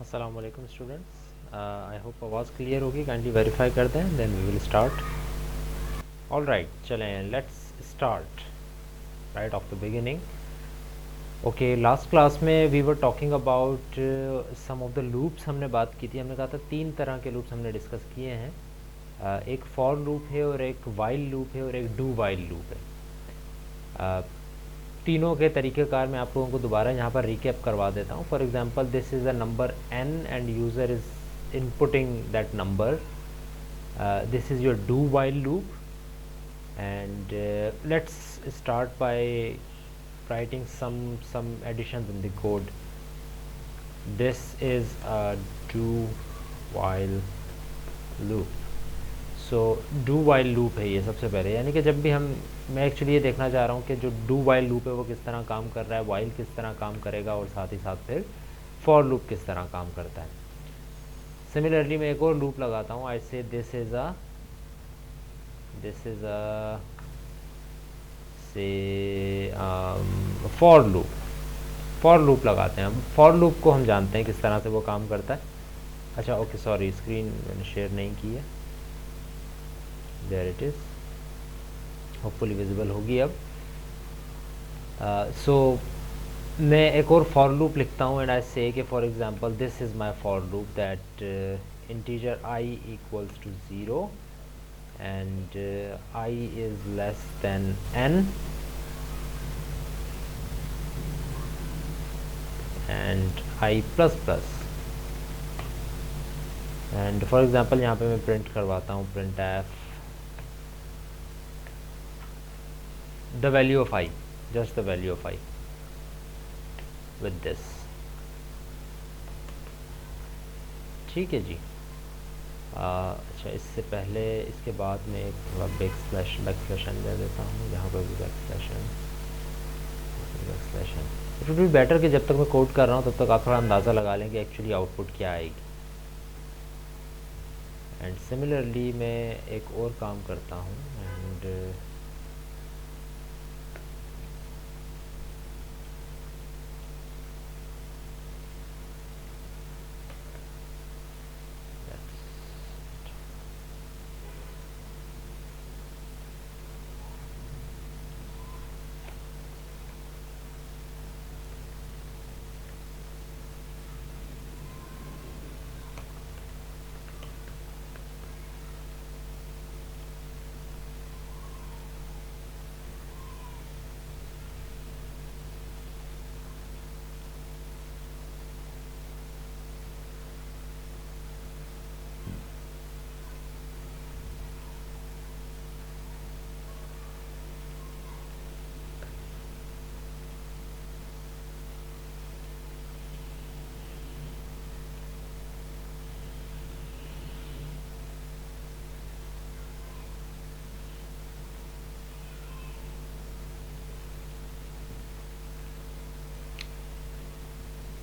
अस्सलाम वालेकुम students. I hope आवाज़ क्लियर होगी। काइंडली वेरीफाई कर दें, then we will start. All right, चलें, let's start right of the beginning. Okay, last class में we were talking about some of the loops. हमने बात की थी, हमने कहा था 3 तरह के लूप्स हमने डिस्कस किए हैं। एक फॉर लूप है और एक वाइल लूप है और एक डू वाइल लूप है। तीनों के तरीक़ेकार मैं आप लोगों को दोबारा यहाँ पर रिकैप करवा देता हूँ। For example, this is a number n end user is inputting that number. This is your do while loop, and let's start by writing some additions in the code. This is a do while loop. So do while loop है ये सबसे पहले, यानी कि जब भी मैं actually ये देखना चाह रहा हूँ कि जो डू वाइल लूप है वो किस तरह काम कर रहा है, वाइल किस तरह काम करेगा, और साथ ही साथ फिर फॉर लूप किस तरह काम करता है। सिमिलरली मैं एक और लूप लगाता हूँ। आई से दिस इज़ अ से फॉर लूप लगाते हैं। फॉर लूप को हम जानते हैं किस तरह से वो काम करता है। अच्छा, ओके, सॉरी, स्क्रीन मैंने शेयर नहीं की है। There it is, hopefully visible होगी अब। सो मैं एक और फॉर लूप लिखता हूँ, एंड आई से कि for example this is my for loop that integer i equals to 0 and I is less than n and I plus plus, and for example यहाँ पे मैं प्रिंट करवाता हूँ printf the value of I, just the value of I with this. ठीक है जी। अच्छा, इससे पहले इसके बाद में एक बैक स्लैश n दे देता हूँ। यहाँ पर भी back slash n। It would be better कि जब तक मैं कोड कर रहा हूँ तब तक आप थोड़ा अंदाज़ा लगा लें कि एक्चुअली आउटपुट क्या आएगी। एंड सिमिलरली मैं एक और काम करता हूँ, and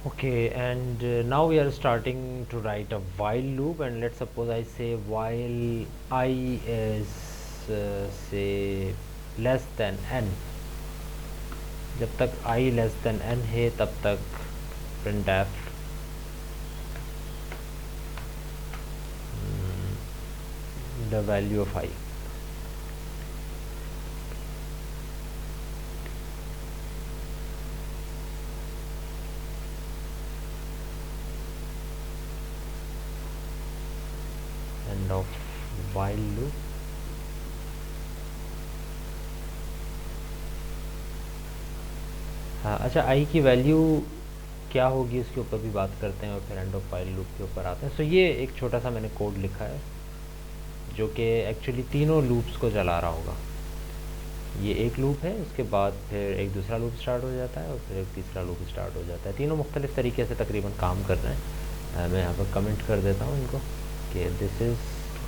okay, and now we are starting to write a while loop, and let's suppose I say while I is say less than n, जब तक I less than n है तब तक printf the value of I. End of while loop. हाँ, अच्छा, आई की value क्या होगी इसके ऊपर भी बात करते हैं और फिर एंड ऑफ वाइल लूप के ऊपर आते हैं। सो ये एक छोटा सा मैंने कोड लिखा है जो कि एक्चुअली तीनों लूप्स को चला रहा होगा। ये एक लूप है, उसके बाद फिर एक दूसरा लूप स्टार्ट हो जाता है और फिर एक तीसरा लूप स्टार्ट हो जाता है। तीनों मुख्तलिफ तरीके से तकरीबन काम कर रहे हैं। मैं यहाँ पर कमेंट कर देता हूँ इनको कि this is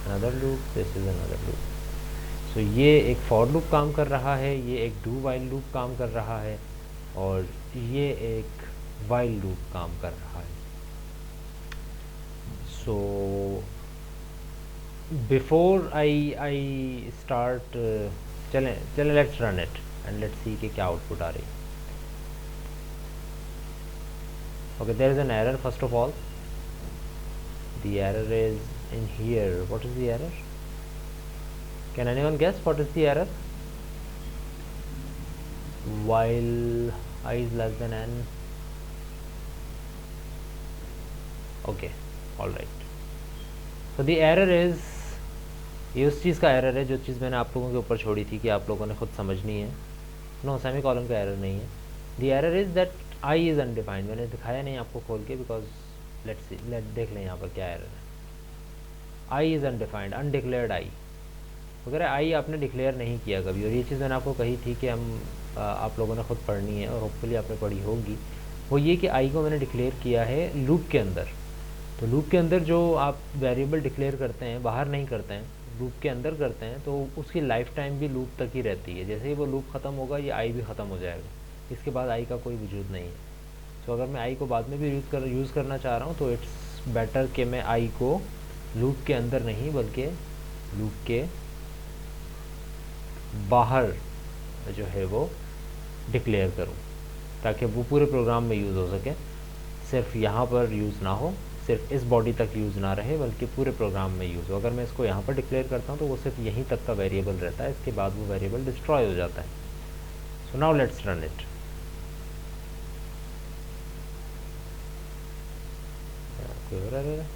another loop, this is another loop. So ये एक फॉर लूप काम कर रहा है, ये एक डू वाइल लूप काम कर रहा है, और ये एक वाइल लूप काम कर रहा है। सो बिफोर आई स्टार्ट, चलें let's run it and let's see कि क्या आउटपुट आ रही है। Okay, there is an error first of all. the error is in here. What is the error? Can anyone guess what is the error? While I is less than n. Okay, all right. So the error is, ये उस चीज़ का error है जो चीज़ मैंने आप लोगों के ऊपर छोड़ी थी कि आप लोगों ने खुद समझनी है. नो, सेमी कॉलन का एरर नहीं है. The error is that I is undefined. मैंने दिखाया नहीं आपको खोल के, बिकॉज लेट देख लें यहाँ पर क्या एरर है. आई इज़ अनडिफाइंड, अनडिक्लेयर्ड आई वगैरह. आई आपने डिक्लेयर नहीं किया कभी, और ये चीज़ मैंने आपको कही थी कि आप लोगों ने खुद पढ़नी है, और होपफुली आपने पढ़ी होगी. वो ये कि आई को मैंने डिक्लेयर किया है लूप के अंदर. तो लूप के अंदर जो आप वेरिएबल डिक्लेयर करते हैं, बाहर नहीं करते हैं, लूप के अंदर करते हैं, तो उसकी लाइफ टाइम भी लूप तक ही रहती है. जैसे ही वो लूप ख़त्म होगा, ये आई भी ख़त्म हो जाएगा. इसके बाद आई का कोई वजूद नहीं है. तो अगर मैं आई को बाद में भी यूज़ करना चाह रहा हूँ, तो इट्स बेटर कि मैं आई को लूप के अंदर नहीं, बल्कि लूप के बाहर जो है वो डिक्लेयर करूँ, ताकि वो पूरे प्रोग्राम में यूज़ हो सके. सिर्फ यहाँ पर यूज़ ना हो, सिर्फ इस बॉडी तक यूज़ ना रहे, बल्कि पूरे प्रोग्राम में यूज़ हो. अगर मैं इसको यहाँ पर डिक्लेयर करता हूँ तो वो सिर्फ यहीं तक का वेरिएबल रहता है, इसके बाद वो वेरिएबल डिस्ट्रॉय हो जाता है. So now let's run it. कोई हो रहा है?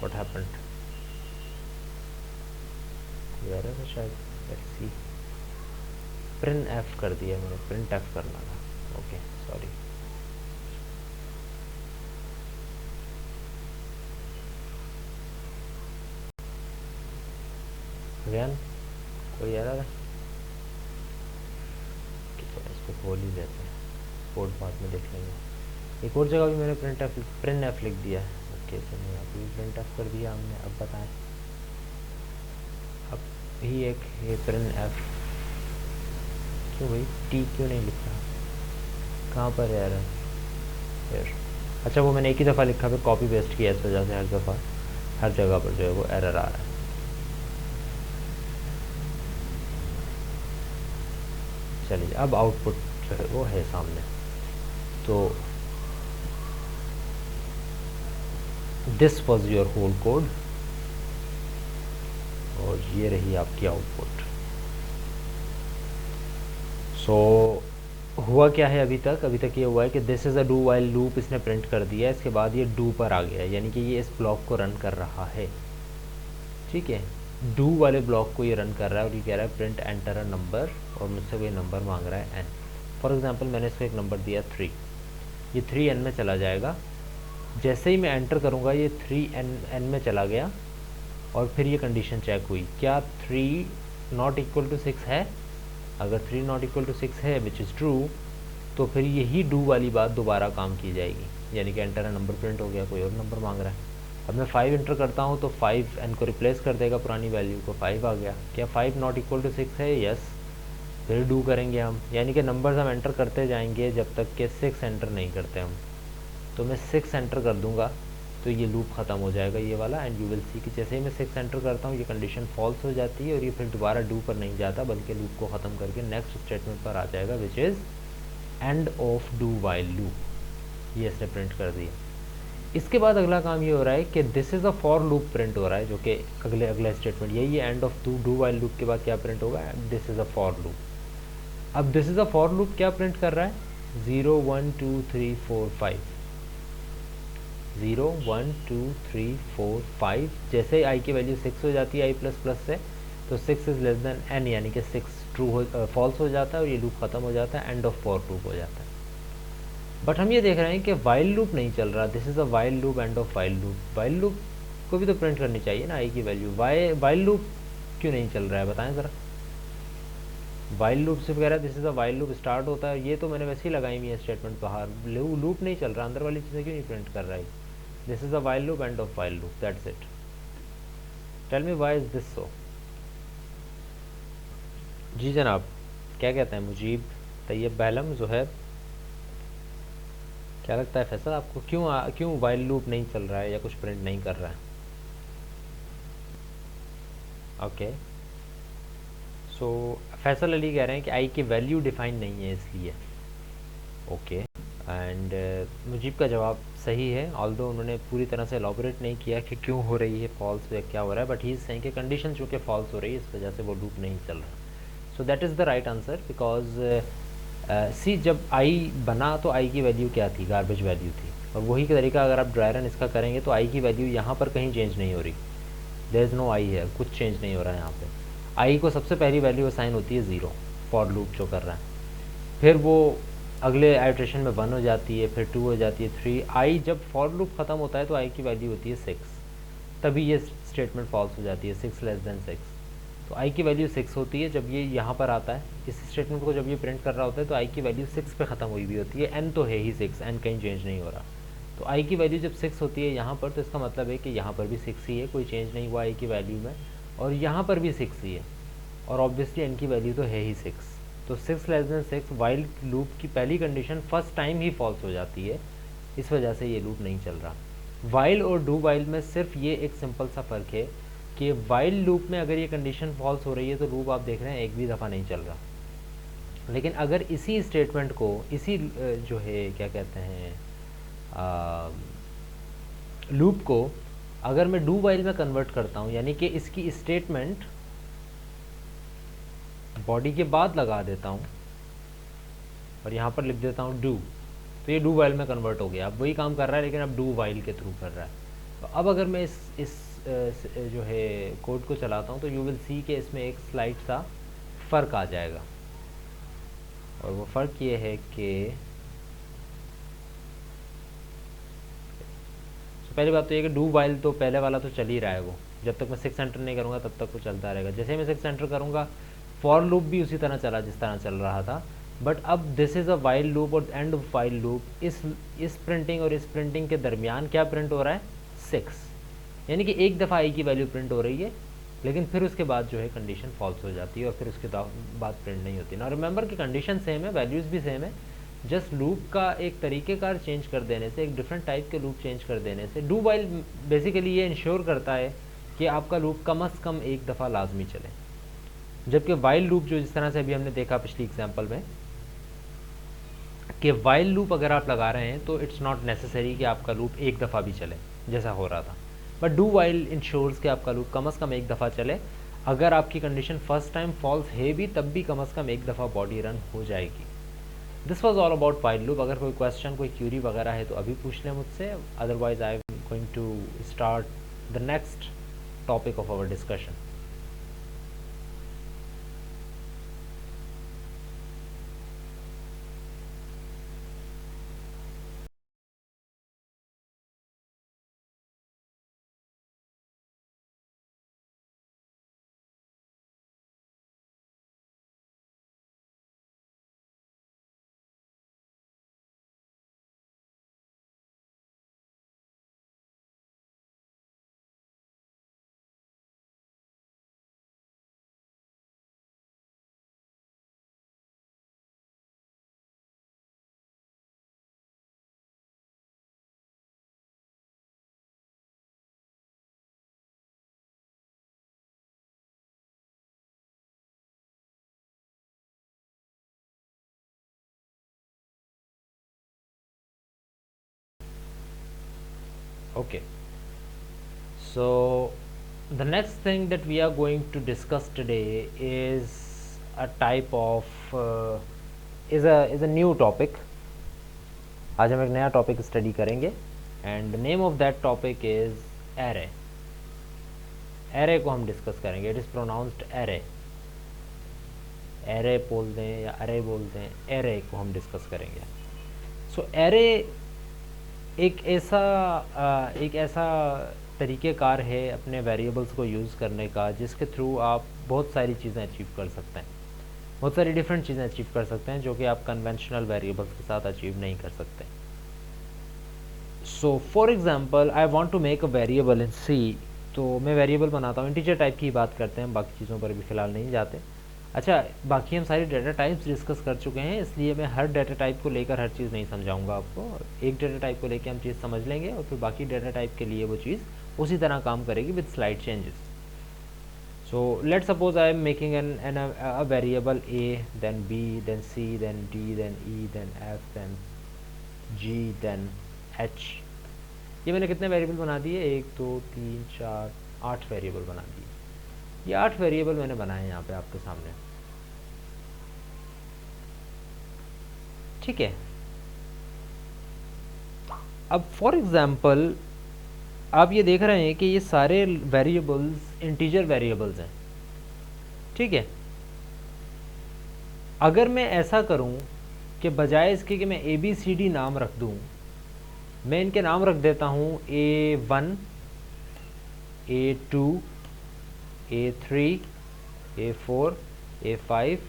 What happened? कोई एरर है शायद. Let's see. प्रिंट एफ कर दिया मैंने, प्रिंट एफ करना था. Okay, sorry. अगेन कोई एरर है? इसको खोल ही देते हैं, कोड बाद में देख लेंगे. एक और जगह भी मैंने प्रिंट एफ लिख दिया है. ओके, चलिए अभी प्रिंट एफ कर दिया हमने. अब बताएं, अब भी एक ये प्रिंट एफ. क्यों भाई टी क्यों नहीं लिख रहा? कहाँ पर है एरर? फिर अच्छा, वो मैंने एक ही दफ़ा लिखा, फिर कॉपी पेस्ट किया, इस वजह से हर दफ़ा हर जगह पर जो है वो एरर आ रहा है. चलिए, अब आउटपुट जो है वो है सामने. तो this was your whole code, और ये रही आपकी आउटपुट. सो हुआ क्या है अभी तक ये हुआ है कि this is a do while loop इसने प्रिंट कर दिया. इसके बाद ये डू पर आ गया, यानी कि ये इस ब्लॉक को रन कर रहा है. ठीक है, डू वाले ब्लॉक को ये रन कर रहा है, और ये कह रहा है प्रिंट एंटर अ नंबर, और मुझसे कोई नंबर मांग रहा है n. फॉर एग्जांपल मैंने इसको एक नंबर दिया 3. ये 3n में चला जाएगा. जैसे ही मैं एंटर करूँगा, ये 3n में चला गया, और फिर ये कंडीशन चेक हुई, क्या 3 नॉट इक्वल टू 6 है. अगर 3 नॉट इक्वल टू 6 है, विच इज़ ट्रू, तो फिर यही डू वाली बात दोबारा काम की जाएगी, यानी कि एंटर अ नंबर प्रिंट हो गया, कोई और नंबर मांग रहा है. अब मैं 5 एंटर करता हूँ, तो 5n को रिप्लेस कर देगा पुरानी वैल्यू को, 5 आ गया. क्या 5 नॉट इक्वल टू 6 है? यस. फिर डू करेंगे हम, यानी कि नंबर्स हम एंटर करते जाएंगे जब तक कि 6 एंटर नहीं करते हम. तो मैं 6 एंटर कर दूंगा, तो ये लूप ख़त्म हो जाएगा ये वाला. एंड यू विल सी कि जैसे ही मैं 6 एंटर करता हूँ, ये कंडीशन फॉल्स हो जाती है, और ये फिर दोबारा डू पर नहीं जाता, बल्कि लूप को ख़त्म करके नेक्स्ट स्टेटमेंट पर आ जाएगा, which is and of do while loop. ये इसने प्रिंट कर दिया. इसके बाद अगला काम ये हो रहा है कि this is a for loop print हो रहा है, जो कि अगला स्टेटमेंट यही है. End of do while loop के बाद क्या प्रिंट होगा? This is a for loop. अब this is a for loop क्या प्रिंट कर रहा है? 0 1 2 3 4 5. 0 1 2 3 4 5. जैसे ही आई की वैल्यू 6 हो जाती है आई प्लस प्लस से, तो 6 इज़ लेस देन n, यानी कि 6 ट्रू हो फॉल्स हो जाता है, और ये लूप ख़त्म हो जाता है, एंड ऑफ फॉर लूप हो जाता है. बट हम ये देख रहे हैं कि वाइल लूप नहीं चल रहा. This is a while loop, end of while loop. While loop को भी तो प्रिंट करनी चाहिए ना आई की वैल्यू. वाइल लूप क्यों नहीं चल रहा है, बताएं ज़रा. वाइल लूप सिर्फ कह रहा है this is a while loop, start होता है. ये तो मैंने वैसे ही लगाई हुई है स्टेटमेंट बाहर. लूप नहीं चल रहा, अंदर वाली चीज़ें क्यों नहीं प्रिंट कर रहा है. This is a while loop, end of while loop, that's it. Tell me why is this so. जी जनाब, क्या कहते हैं मुजीब, तैयब, बैलम, ज़ुहैब, क्या लगता है फैसल आपको, क्यों वाइल लूप नहीं चल रहा है या कुछ प्रिंट नहीं कर रहा है? ओके, सो फैसल अली कह रहे हैं कि आई की वैल्यू डिफाइन नहीं है इसलिए। ओके, एंड मुजीब का जवाब सही है, ऑल्दो उन्होंने पूरी तरह से एलॉबरेट नहीं किया कि क्यों हो रही है फॉल्स या क्या हो रहा है, बट ही इज़ सेइंग कि कंडीशन चूँकि फॉल्स हो रही है इस वजह से वो लूप नहीं चल रहा। So that is the right answer, because see जब आई बना तो आई की वैल्यू क्या थी, गार्बेज वैल्यू थी, और वही तरीका अगर आप ड्राई रन इसका करेंगे तो आई की वैल्यू यहाँ पर कहीं चेंज नहीं हो रही, देयर इज़ नो आई है, कुछ चेंज नहीं हो रहा है यहाँ पे। आई को सबसे पहली वैल्यू असाइन होती है 0 फॉर लूप जो कर रहा है, फिर वो अगले आइट्रेशन में 1 हो जाती है, फिर 2 हो जाती है, 3। आई जब फॉर लूप ख़त्म होता है तो आई की वैल्यू होती है 6, तभी ये स्टेटमेंट फॉल्स हो जाती है, 6 लेस देन 6। तो आई की वैल्यू 6 होती है जब ये यहाँ पर आता है, इस स्टेटमेंट को जब ये प्रिंट कर रहा होता है तो आई की वैल्यू 6 पे ख़त्म हुई भी होती है, एन तो है ही 6, एन कहीं चेंज नहीं हो रहा। तो आई की वैल्यू जब 6 होती है यहाँ पर, तो इसका मतलब है कि यहाँ पर भी 6 ही है, कोई चेंज नहीं हुआ आई की वैल्यू में, और यहाँ पर भी 6 ही है, और ऑब्वियसली एन की वैल्यू तो है ही 6। तो 6 लेस देन 6 वाइल लूप की पहली कंडीशन फर्स्ट टाइम ही फॉल्स हो जाती है, इस वजह से ये लूप नहीं चल रहा। वाइल और डू वाइल में सिर्फ ये एक सिंपल सा फ़र्क है कि वाइल लूप में अगर ये कंडीशन फॉल्स हो रही है तो लूप आप देख रहे हैं एक भी दफ़ा नहीं चल रहा, लेकिन अगर इसी स्टेटमेंट को, इसी जो है क्या कहते हैं लूप को अगर मैं डू वाइल में कन्वर्ट करता हूँ, यानी कि इसकी स्टेटमेंट बॉडी के बाद लगा देता हूँ और यहाँ पर लिख देता हूँ डू, तो ये डू वाइल में कन्वर्ट हो गया। अब वही काम कर रहा है लेकिन अब डू वाइल के थ्रू कर रहा है। तो अब अगर मैं इस जो है कोड को चलाता हूँ तो यू विल सी कि इसमें एक स्लाइड सा फ़र्क आ जाएगा, और वो फ़र्क ये है कि पहली बात तो ये कि डू वाइल तो पहले वाला तो चल ही रहा है, वो जब तक मैं 6 एंटर नहीं करूँगा तब तक वो चलता रहेगा। जैसे मैं 6 एंटर करूँगा फॉर लूप भी उसी तरह चला जिस तरह चल रहा था, बट अब this is a while loop और एंड ऑफ वाइल लूप। इस प्रिंटिंग और इस प्रिंटिंग के दरमियान क्या प्रिंट हो रहा है, 6, यानी कि एक दफ़ा आई की वैल्यू प्रिंट हो रही है, लेकिन फिर उसके बाद जो है कंडीशन फॉल्स हो जाती है और फिर उसके बाद प्रिंट नहीं होती ना। रिमेंबर कि कंडीशन सेम है, वैल्यूज़ भी सेम है, जस्ट लूप का एक तरीक़ेकार चेंज कर देने से, एक डिफरेंट टाइप के लूप चेंज कर देने से। डू वाइल बेसिकली ये इंश्योर करता है कि आपका लूप कम अज़ कम एक दफ़ा लाजमी चले, जबकि वाइल लूप जो जिस तरह से अभी हमने देखा पिछली एग्जांपल में कि वाइल लूप अगर आप लगा रहे हैं तो इट्स नॉट नेसेसरी कि आपका लूप एक दफ़ा भी चले जैसा हो रहा था, बट डू वाइल इंश्योर्स कि आपका लूप कम अज़ कम एक दफ़ा चले। अगर आपकी कंडीशन फर्स्ट टाइम फॉल्स है भी तब भी कम अज़ कम एक दफ़ा बॉडी रन हो जाएगी। This was all about while loop. अगर कोई क्वेश्चन, कोई क्यूरी वगैरह है तो अभी पूछ लें मुझसे, otherwise I am going to start the next topic of our discussion. Okay, so the next thing that we are going to discuss today is a type of is a new topic. आज हम एक नया topic study करेंगे and name of that topic is array. Array को हम discuss करेंगे, it is pronounced array, array बोलते हैं या अरे बोलते हैं, एरे को हम डिस्कस करेंगे। सो एरे एक ऐसा तरीक़ेकार है अपने वेरिएबल्स को यूज़ करने का जिसके थ्रू आप बहुत सारी चीज़ें अचीव कर सकते हैं, बहुत सारी डिफरेंट चीज़ें अचीव कर सकते हैं जो कि आप कन्वेंशनल वेरिएबल्स के साथ अचीव नहीं कर सकते। So for example I want to make a variable in C, तो मैं वेरिएबल बनाता हूँ, इंटीजर टाइप की बात करते हैं, बाकी चीज़ों पर भी फ़िलहाल नहीं जाते। अच्छा, बाकी हम सारी डेटा टाइप्स डिस्कस कर चुके हैं, इसलिए मैं हर डेटा टाइप को लेकर हर चीज़ नहीं समझाऊंगा आपको। एक डेटा टाइप को लेकर हम चीज़ समझ लेंगे और फिर बाकी डेटा टाइप के लिए वो चीज़ उसी तरह काम करेगी with slide changes. So let's suppose I am making a variable a, then b, then c, then d, then e, then f, then g, then h. ये मैंने कितने वेरिएबल बना दिए? 1 2 3 4 8 वेरिएबल बना दिए। ये 8 वेरिएबल मैंने बनाए यहाँ पे आपके सामने, ठीक है। अब फॉर एग्जांपल आप ये देख रहे हैं कि ये सारे वेरिएबल्स इंटीजर वेरिएबल्स हैं, ठीक है। अगर मैं ऐसा करूं कि बजाय इसके कि मैं ABCD नाम रख दूं, मैं इनके नाम रख देता हूं A1 A2 A3 A4 A5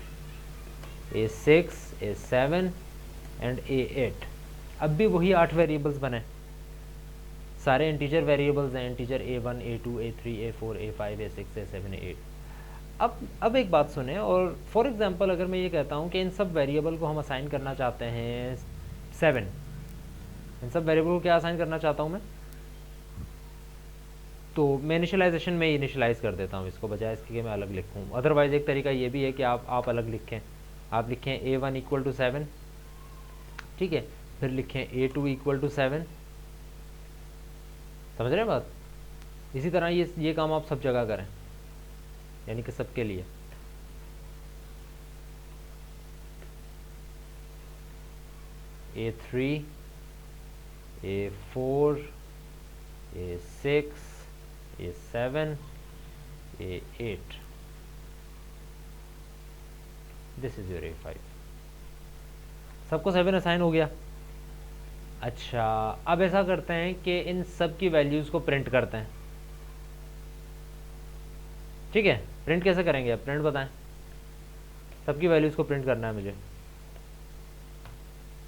A6 A7 and A8। अब भी वही 8 वेरिएबल्स बने, सारे इंटीजर वेरिएबल्स हैं, integer A1 A2 A3 A4 A5 A6 A7 A8। अब एक बात सुने, और फॉर एग्जांपल अगर मैं ये कहता हूँ कि इन सब वेरिएबल को हम असाइन करना चाहते हैं 7, इन सब वेरिएबल को क्या असाइन करना चाहता हूँ मैं, तो मैं इनिशियलाइजेशन में इनिशियलाइज कर देता हूँ इसको, बजाय इसके कि मैं अलग लिखूँ। अदरवाइज एक तरीका ये भी है कि आप अलग लिखें, आप लिखें A1 इक्वल टू 7, ठीक है, फिर लिखें A2 इक्वल टू 7। समझ रहे हैं बात? इसी तरह ये काम आप सब जगह करें, यानी कि सबके लिए। A3 A4 A6 A7 A8, this is your A5। सबको 7 असाइन हो गया। अच्छा, अब ऐसा करते हैं कि इन सब की वैल्यूज़ को प्रिंट करते हैं, ठीक है। प्रिंट कैसे करेंगे? आप प्रिंट बताएं, सबकी वैल्यूज़ को प्रिंट करना है मुझे।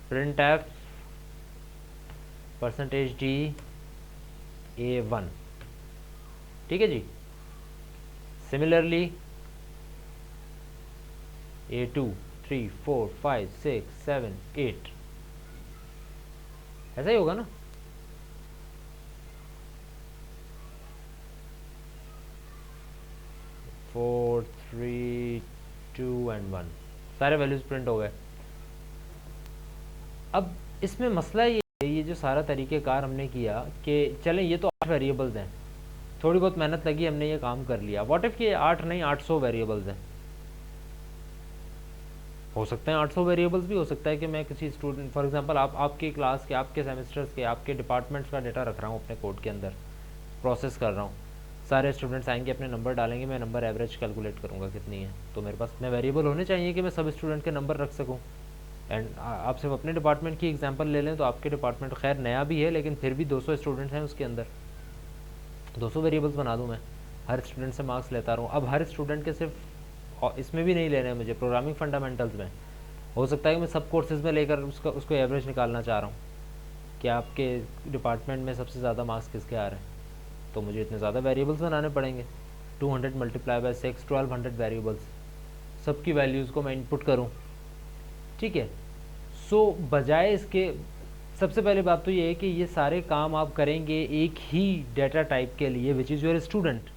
प्रिंट एफ %d A1, ठीक है जी। सिमिलरली A2 3 4 5 6 7 8, ऐसा ही होगा ना? फोर 3 2 एंड 1, सारे वैल्यूज प्रिंट हो गए। अब इसमें मसला ये जो सारा तरीक़ेकार हमने किया कि चलें ये तो 8 वेरिएबल्स हैं, थोड़ी बहुत मेहनत लगी, हमने ये काम कर लिया। व्हाट इफ़ कि 8 नहीं 800 वेरिएबल्स हैं? हो सकते हैं 800 वेरिएबल्स भी हो सकता है कि मैं किसी स्टूडेंट, फॉर एग्जांपल आपकी क्लास के, आपके सेमेस्टर्स के, आपके डिपार्टमेंट्स का डेटा रख रहा हूँ अपने कोड के अंदर, प्रोसेस कर रहा हूँ। सारे स्टूडेंट्स आएंगे, अपने नंबर डालेंगे, मैं नंबर एवरेज कैलकुलेट करूँगा कितनी है, तो मेरे पास इतने वेरिएबल होने चाहिए कि मैं सब स्टूडेंट के नंबर रख सकूँ। एंड आप सिर्फ अपने डिपार्टमेंट की एग्जांपल ले लें तो आपके डिपार्टमेंट खैर नया भी है, लेकिन फिर भी 200 स्टूडेंट्स हैं उसके अंदर, 200 वेरिएबल्स बना दूँ मैं, हर स्टूडेंट से मार्क्स लेता रहूँ। अब हर स्टूडेंट के सिर्फ इसमें भी नहीं लेने हैं मुझे, प्रोग्रामिंग फंडामेंटल्स में हो सकता है कि मैं सब कोर्सेज़ में लेकर उसको एवरेज निकालना चाह रहा हूँ कि आपके डिपार्टमेंट में सबसे ज़्यादा मार्क्स किसके आ रहे हैं, तो मुझे इतने ज़्यादा वेरिएबल्स बनाने पड़ेंगे। 200 मल्टीप्लाई बाय 6 1200 वेरिएबल्स, सबकी वैल्यूज़ को मैं इनपुट करूँ, ठीक है। सो बजाय इसके, सबसे पहले बात तो ये है कि ये सारे काम आप करेंगे एक ही डेटा टाइप के लिए, which is your student.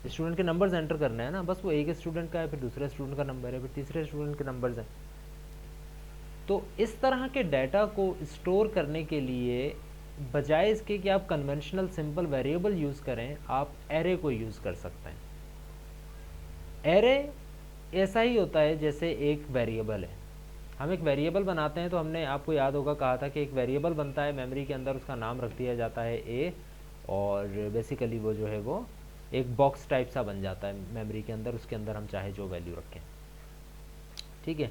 Student के नंबर्स एंटर करने हैं ना, बस वो एक स्टूडेंट का है, फिर दूसरे स्टूडेंट का नंबर है, फिर तीसरे स्टूडेंट के नंबर्स हैं। तो इस तरह के डाटा को स्टोर करने के लिए बजाय इसके कि आप कन्वेंशनल सिंपल वेरिएबल यूज़ करें, आप एरे को यूज़ कर सकते हैं। एरे ऐसा ही होता है जैसे एक वेरिएबल है। हम एक वेरिएबल बनाते हैं तो हमने, आपको याद होगा, कहा था कि एक वेरिएबल बनता है मेमोरी के अंदर, उसका नाम रख दिया जाता है ए, और बेसिकली वो जो है वो एक बॉक्स टाइप सा बन जाता है मेमोरी के अंदर, उसके अंदर हम चाहे जो वैल्यू रखें, ठीक है।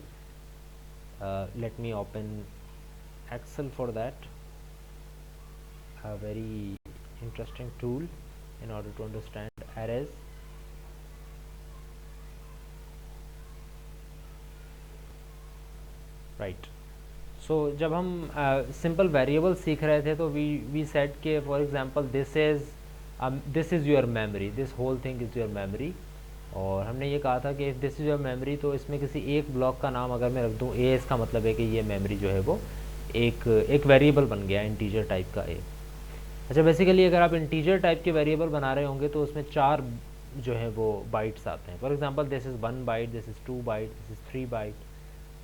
let me open Excel for that, a very interesting tool in order to understand arrays. right, so जब हम simple variable सीख रहे थे तो we said कि for example this is your memory, this whole thing is your memory, और हमने ये कहा था कि if this is your memory, तो इसमें किसी एक ब्लॉक का नाम अगर मैं रख दूँ ए, इसका मतलब है कि ये मेमोरी जो है वो एक वेरिएबल बन गया, इंटीजर टाइप का ए। अच्छा, बेसिकली अगर आप इंटीजर टाइप के वेरिएबल बना रहे होंगे तो उसमें 4 जो है वो बाइट्स आते हैं। For example this is 1 byte, this is 2 byte, this is 3 byte.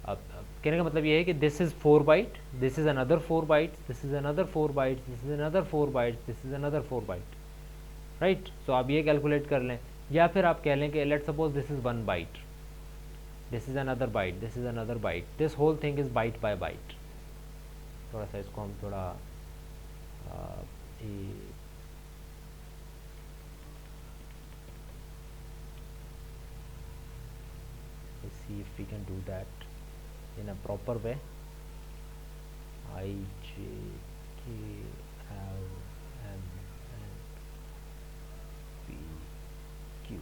अब कहने का मतलब ये है कि this is 4 byte, this is another 4 bytes, this is another 4 bytes, this is another 4 bytes, this is another 4 byte, right. So आप ये calculate कर लें, या फिर आप कह लें कि let's suppose this is 1 byte, this is another byte, this is another byte, this whole thing is byte by byte. थोड़ा सा इसको हम थोड़ा see if we can do that in a proper way. I, J, K, L, M, N, P, Q.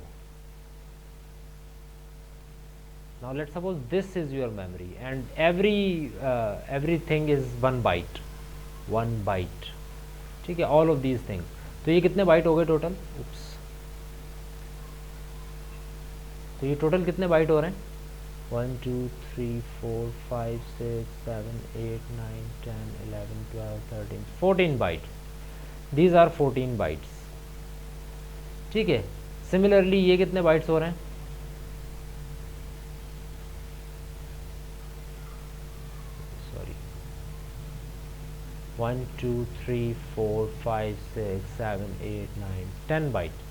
Now let's suppose this is your memory and everything is 1 byte, 1 byte, ठीक है, all of these things. तो ये कितने bite हो गए total? उप्स, तो ये total कितने बाइट हो रहे हैं? 1 2 3 4 5 6 7 8 9 10 11 12 13 14 बाइट। दीज आर 14 बाइट्स, ठीक है। सिमिलरली ये कितने बाइट्स हो रहे हैं? Sorry, 1 2 3 4 5 6 7 8 9 10 bite.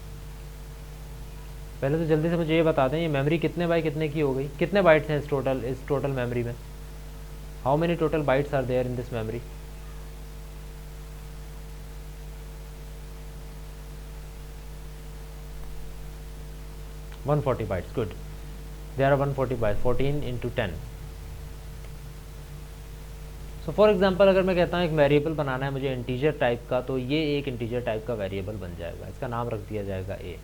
पहले तो जल्दी से मुझे ये बता दें, ये मेमोरी कितने बाई कितने की हो गई? कितने बाइट्स हैं इस टोटल मेमोरी में? How many total bytes are there in this memory? One 140 bytes, good. There are 140 bytes, 14 into 10। So for example अगर मैं कहता हूँ एक वेरिएबल बनाना है मुझे इंटीजर टाइप का, तो ये एक इंटीजर टाइप का वेरिएबल बन जाएगा, इसका नाम रख दिया जाएगा A.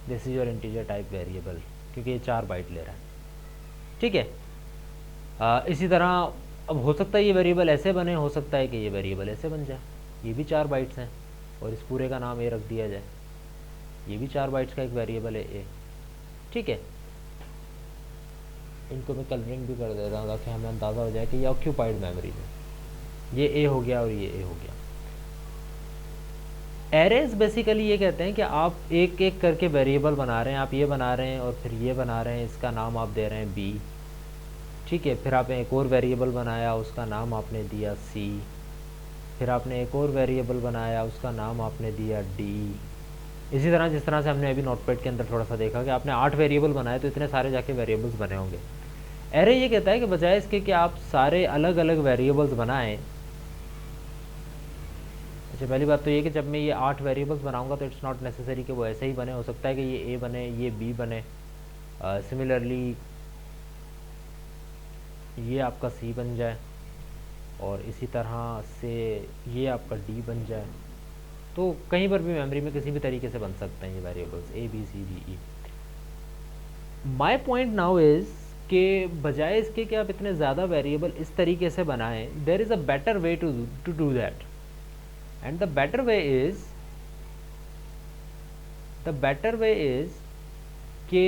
This is your integer type variable, क्योंकि ये 4 बाइट ले रहा है, ठीक है। इसी तरह अब हो सकता है ये वेरिएबल ऐसे बने, हो सकता है कि ये वेरिएबल ऐसे बन जाए, ये भी 4 बाइट्स हैं और इस पूरे का नाम ए रख दिया जाए, ये भी 4 बाइट्स का एक वेरिएबल है ए, ठीक है। इनको मैं कलरिंग भी कर देता हूँ ताकि हमें अंदाज़ा हो जाए कि ये ऑक्यूपाइड मेमोरी है, ये ए हो गया और ये ए हो गया। एरेज बेसिकली ये कहते हैं कि आप एक एक करके वेरिएबल बना रहे हैं, आप ये बना रहे हैं और फिर ये बना रहे हैं, इसका नाम आप दे रहे हैं बी, ठीक है। फिर आपने एक और वेरिएबल बनाया, उसका नाम आपने दिया सी, फिर आपने एक और वेरिएबल बनाया, उसका नाम आपने दिया डी। इसी तरह जिस तरह से हमने अभी नोटपैड के अंदर थोड़ा सा देखा कि आपने 8 वेरिएबल बनाए तो इतने सारे जाके वेरिएबल्स बने होंगे। एरे ये कहता है कि बजाय इसके कि आप सारे अलग अलग वेरिएबल्स बनाएं, अच्छा पहली बात तो ये कि जब मैं ये 8 वेरिएबल्स बनाऊंगा तो इट्स नॉट नेसेसरी कि वो ऐसे ही बने, हो सकता है कि ये ए बने, ये बी बने, सिमिलरली ये आपका सी बन जाए और इसी तरह से ये आपका डी बन जाए। तो कहीं पर भी मेमोरी में किसी भी तरीके से बन सकते हैं ये variables a b c d e. My point now is कि बजाय इसके कि आप इतने ज़्यादा वेरिएबल इस तरीके से बनाएं, there is a better way to do that, and the better way is कि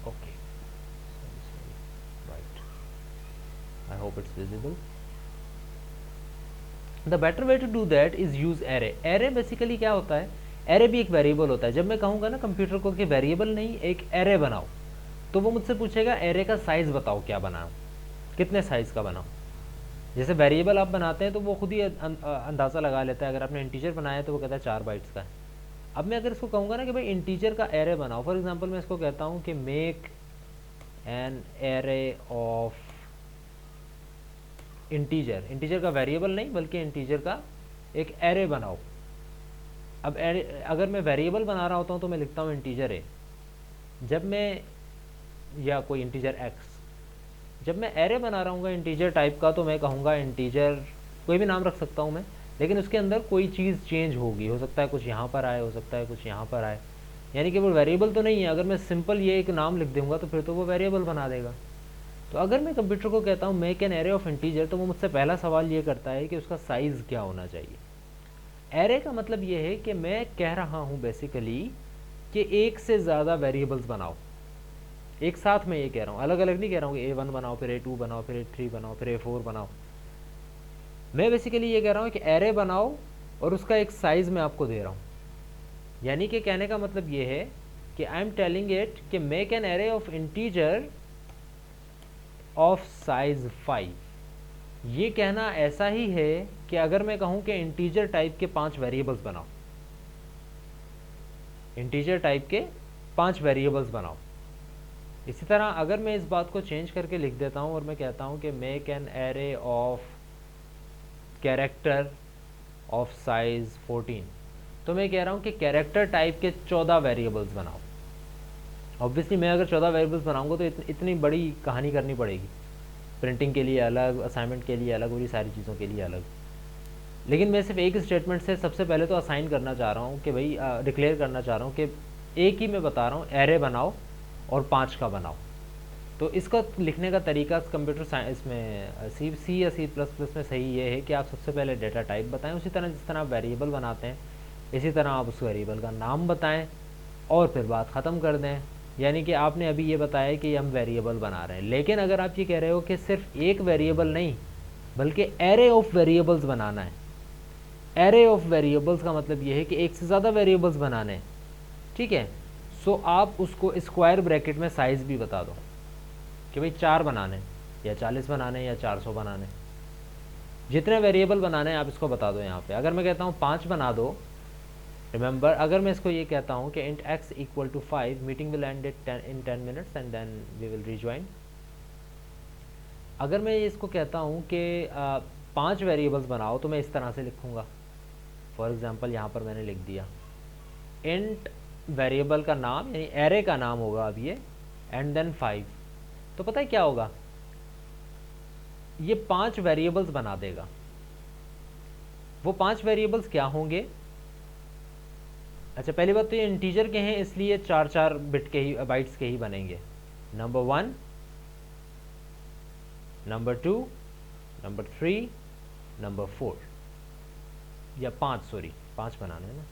okay, sorry, right, I hope it's visible. The better way to do that is use array. array basically क्या होता है? array भी एक variable होता है। जब मैं कहूँगा ना कंप्यूटर को कि वेरिएबल नहीं एक array बनाओ, तो वो मुझसे पूछेगा array का साइज़ बताओ, क्या बनाओ, कितने साइज़ का बनाओ। जैसे वेरिएबल आप बनाते हैं तो वो खुद ही अंदाज़ा लगा लेता है, अगर आपने इंटीजर बनाया है तो वो कहता है 4 बाइट्स का है। अब मैं अगर इसको कहूँगा ना कि भाई इंटीजर का एरे बनाओ, फॉर एग्जांपल मैं इसको कहता हूँ कि make an array of integer, integer का वेरिएबल नहीं बल्कि इंटीजर का एक एरे बनाओ। अब अगर मैं वेरिएबल बना रहा होता हूँ तो मैं लिखता हूँ इंटीजर ए, जब मैं या कोई इंटीजर एक्स, जब मैं एरे बना रहा हूँ इंटीजर टाइप का तो मैं कहूँगा इंटीजर, कोई भी नाम रख सकता हूँ मैं, लेकिन उसके अंदर कोई चीज़ चेंज होगी, हो सकता है कुछ यहाँ पर आए, हो सकता है कुछ यहाँ पर आए, यानी कि वो वेरिएबल तो नहीं है। अगर मैं सिंपल ये एक नाम लिख दूँगा तो फिर तो वो वेरिएबल बना देगा। तो अगर मैं कंप्यूटर को कहता हूँ make an array of integer, तो वो मुझसे पहला सवाल ये करता है कि उसका साइज़ क्या होना चाहिए। एरे का मतलब ये है कि मैं कह रहा हूँ बेसिकली कि एक से ज़्यादा वेरिएबल्स बनाओ, एक साथ में ये कह रहा हूँ, अलग अलग नहीं कह रहा हूँ कि A1 बनाओ, फिर A2 बनाओ, फिर A3 बनाओ, फिर A4 बनाओ। मैं बेसिकली ये कह रहा हूँ कि एरे बनाओ और उसका एक साइज़ मैं आपको दे रहा हूँ। यानी कि कहने का मतलब ये है कि आई एम टेलिंग इट कि make an array of integer of size 5। ये कहना ऐसा ही है कि अगर मैं कहूं कि इंटीजर टाइप के 5 वेरिएबल्स बनाओ, इंटीजर टाइप के 5 वेरिएबल्स बनाओ। इसी तरह अगर मैं इस बात को चेंज करके लिख देता हूं और मैं कहता हूं कि make an array of character of size 14, तो मैं कह रहा हूं कि कैरेक्टर टाइप के 14 वेरिएबल्स बनाओ। ऑब्वियसली मैं अगर 14 वेरिएबल्स बनाऊंगा तो इतनी बड़ी कहानी करनी पड़ेगी, प्रिंटिंग के लिए अलग, असाइनमेंट के लिए अलग, और ये सारी चीज़ों के लिए अलग। लेकिन मैं सिर्फ एक स्टेटमेंट से सबसे पहले तो असाइन करना चाह रहा हूँ कि भाई डिक्लेयर करना चाह रहा हूँ कि एक ही मैं बता रहा हूँ एरे बनाओ और 5 का बनाओ। तो इसका लिखने का तरीका कंप्यूटर साइंस में सी या C++ में सही ये है कि आप सबसे पहले डेटा टाइप बताएं, उसी तरह जिस तरह आप वेरिएबल बनाते हैं इसी तरह आप उस वेरिएबल का नाम बताएं और फिर बात ख़त्म कर दें। यानी कि आपने अभी ये बताया कि हम वेरिएबल बना रहे हैं, लेकिन अगर आप ये कह रहे हो कि सिर्फ एक वेरिएबल नहीं बल्कि एरे ऑफ वेरिएबल्स बनाना है, एरे ऑफ वेरिएबल्स का मतलब ये है कि एक से ज़्यादा वेरिएबल्स बनाने हैं, ठीक है। सो आप उसको स्क्वायर ब्रैकेट में साइज़ भी बता दो कि भाई 4 बनाने या 40 बनाने या 400 बनाने, जितने वेरिएबल बनाने हैं आप इसको बता दो। यहाँ पे अगर मैं कहता हूँ 5 बना दो, रिमेंबर अगर मैं इसको ये कहता हूँ कि int x equal to 5, meeting will end in 10 minutes and then we will rejoin. अगर मैं इसको कहता हूँ कि 5 वेरिएबल्स बनाओ तो मैं इस तरह से लिखूँगा। फॉर एग्जांपल यहाँ पर मैंने लिख दिया इंट वेरिएबल का नाम यानी एरे का नाम होगा अब ये एंड देन 5। तो पता है क्या होगा, ये 5 वेरिएबल्स बना देगा। वो 5 वेरिएबल्स क्या होंगे? अच्छा, पहली बात तो ये इंटीजर के हैं इसलिए 4-4 बिट के ही बाइट्स के ही बनेंगे। नंबर 1, नंबर 2, नंबर 3, नंबर 4 या 5, सॉरी 5 बनाने हैं ना,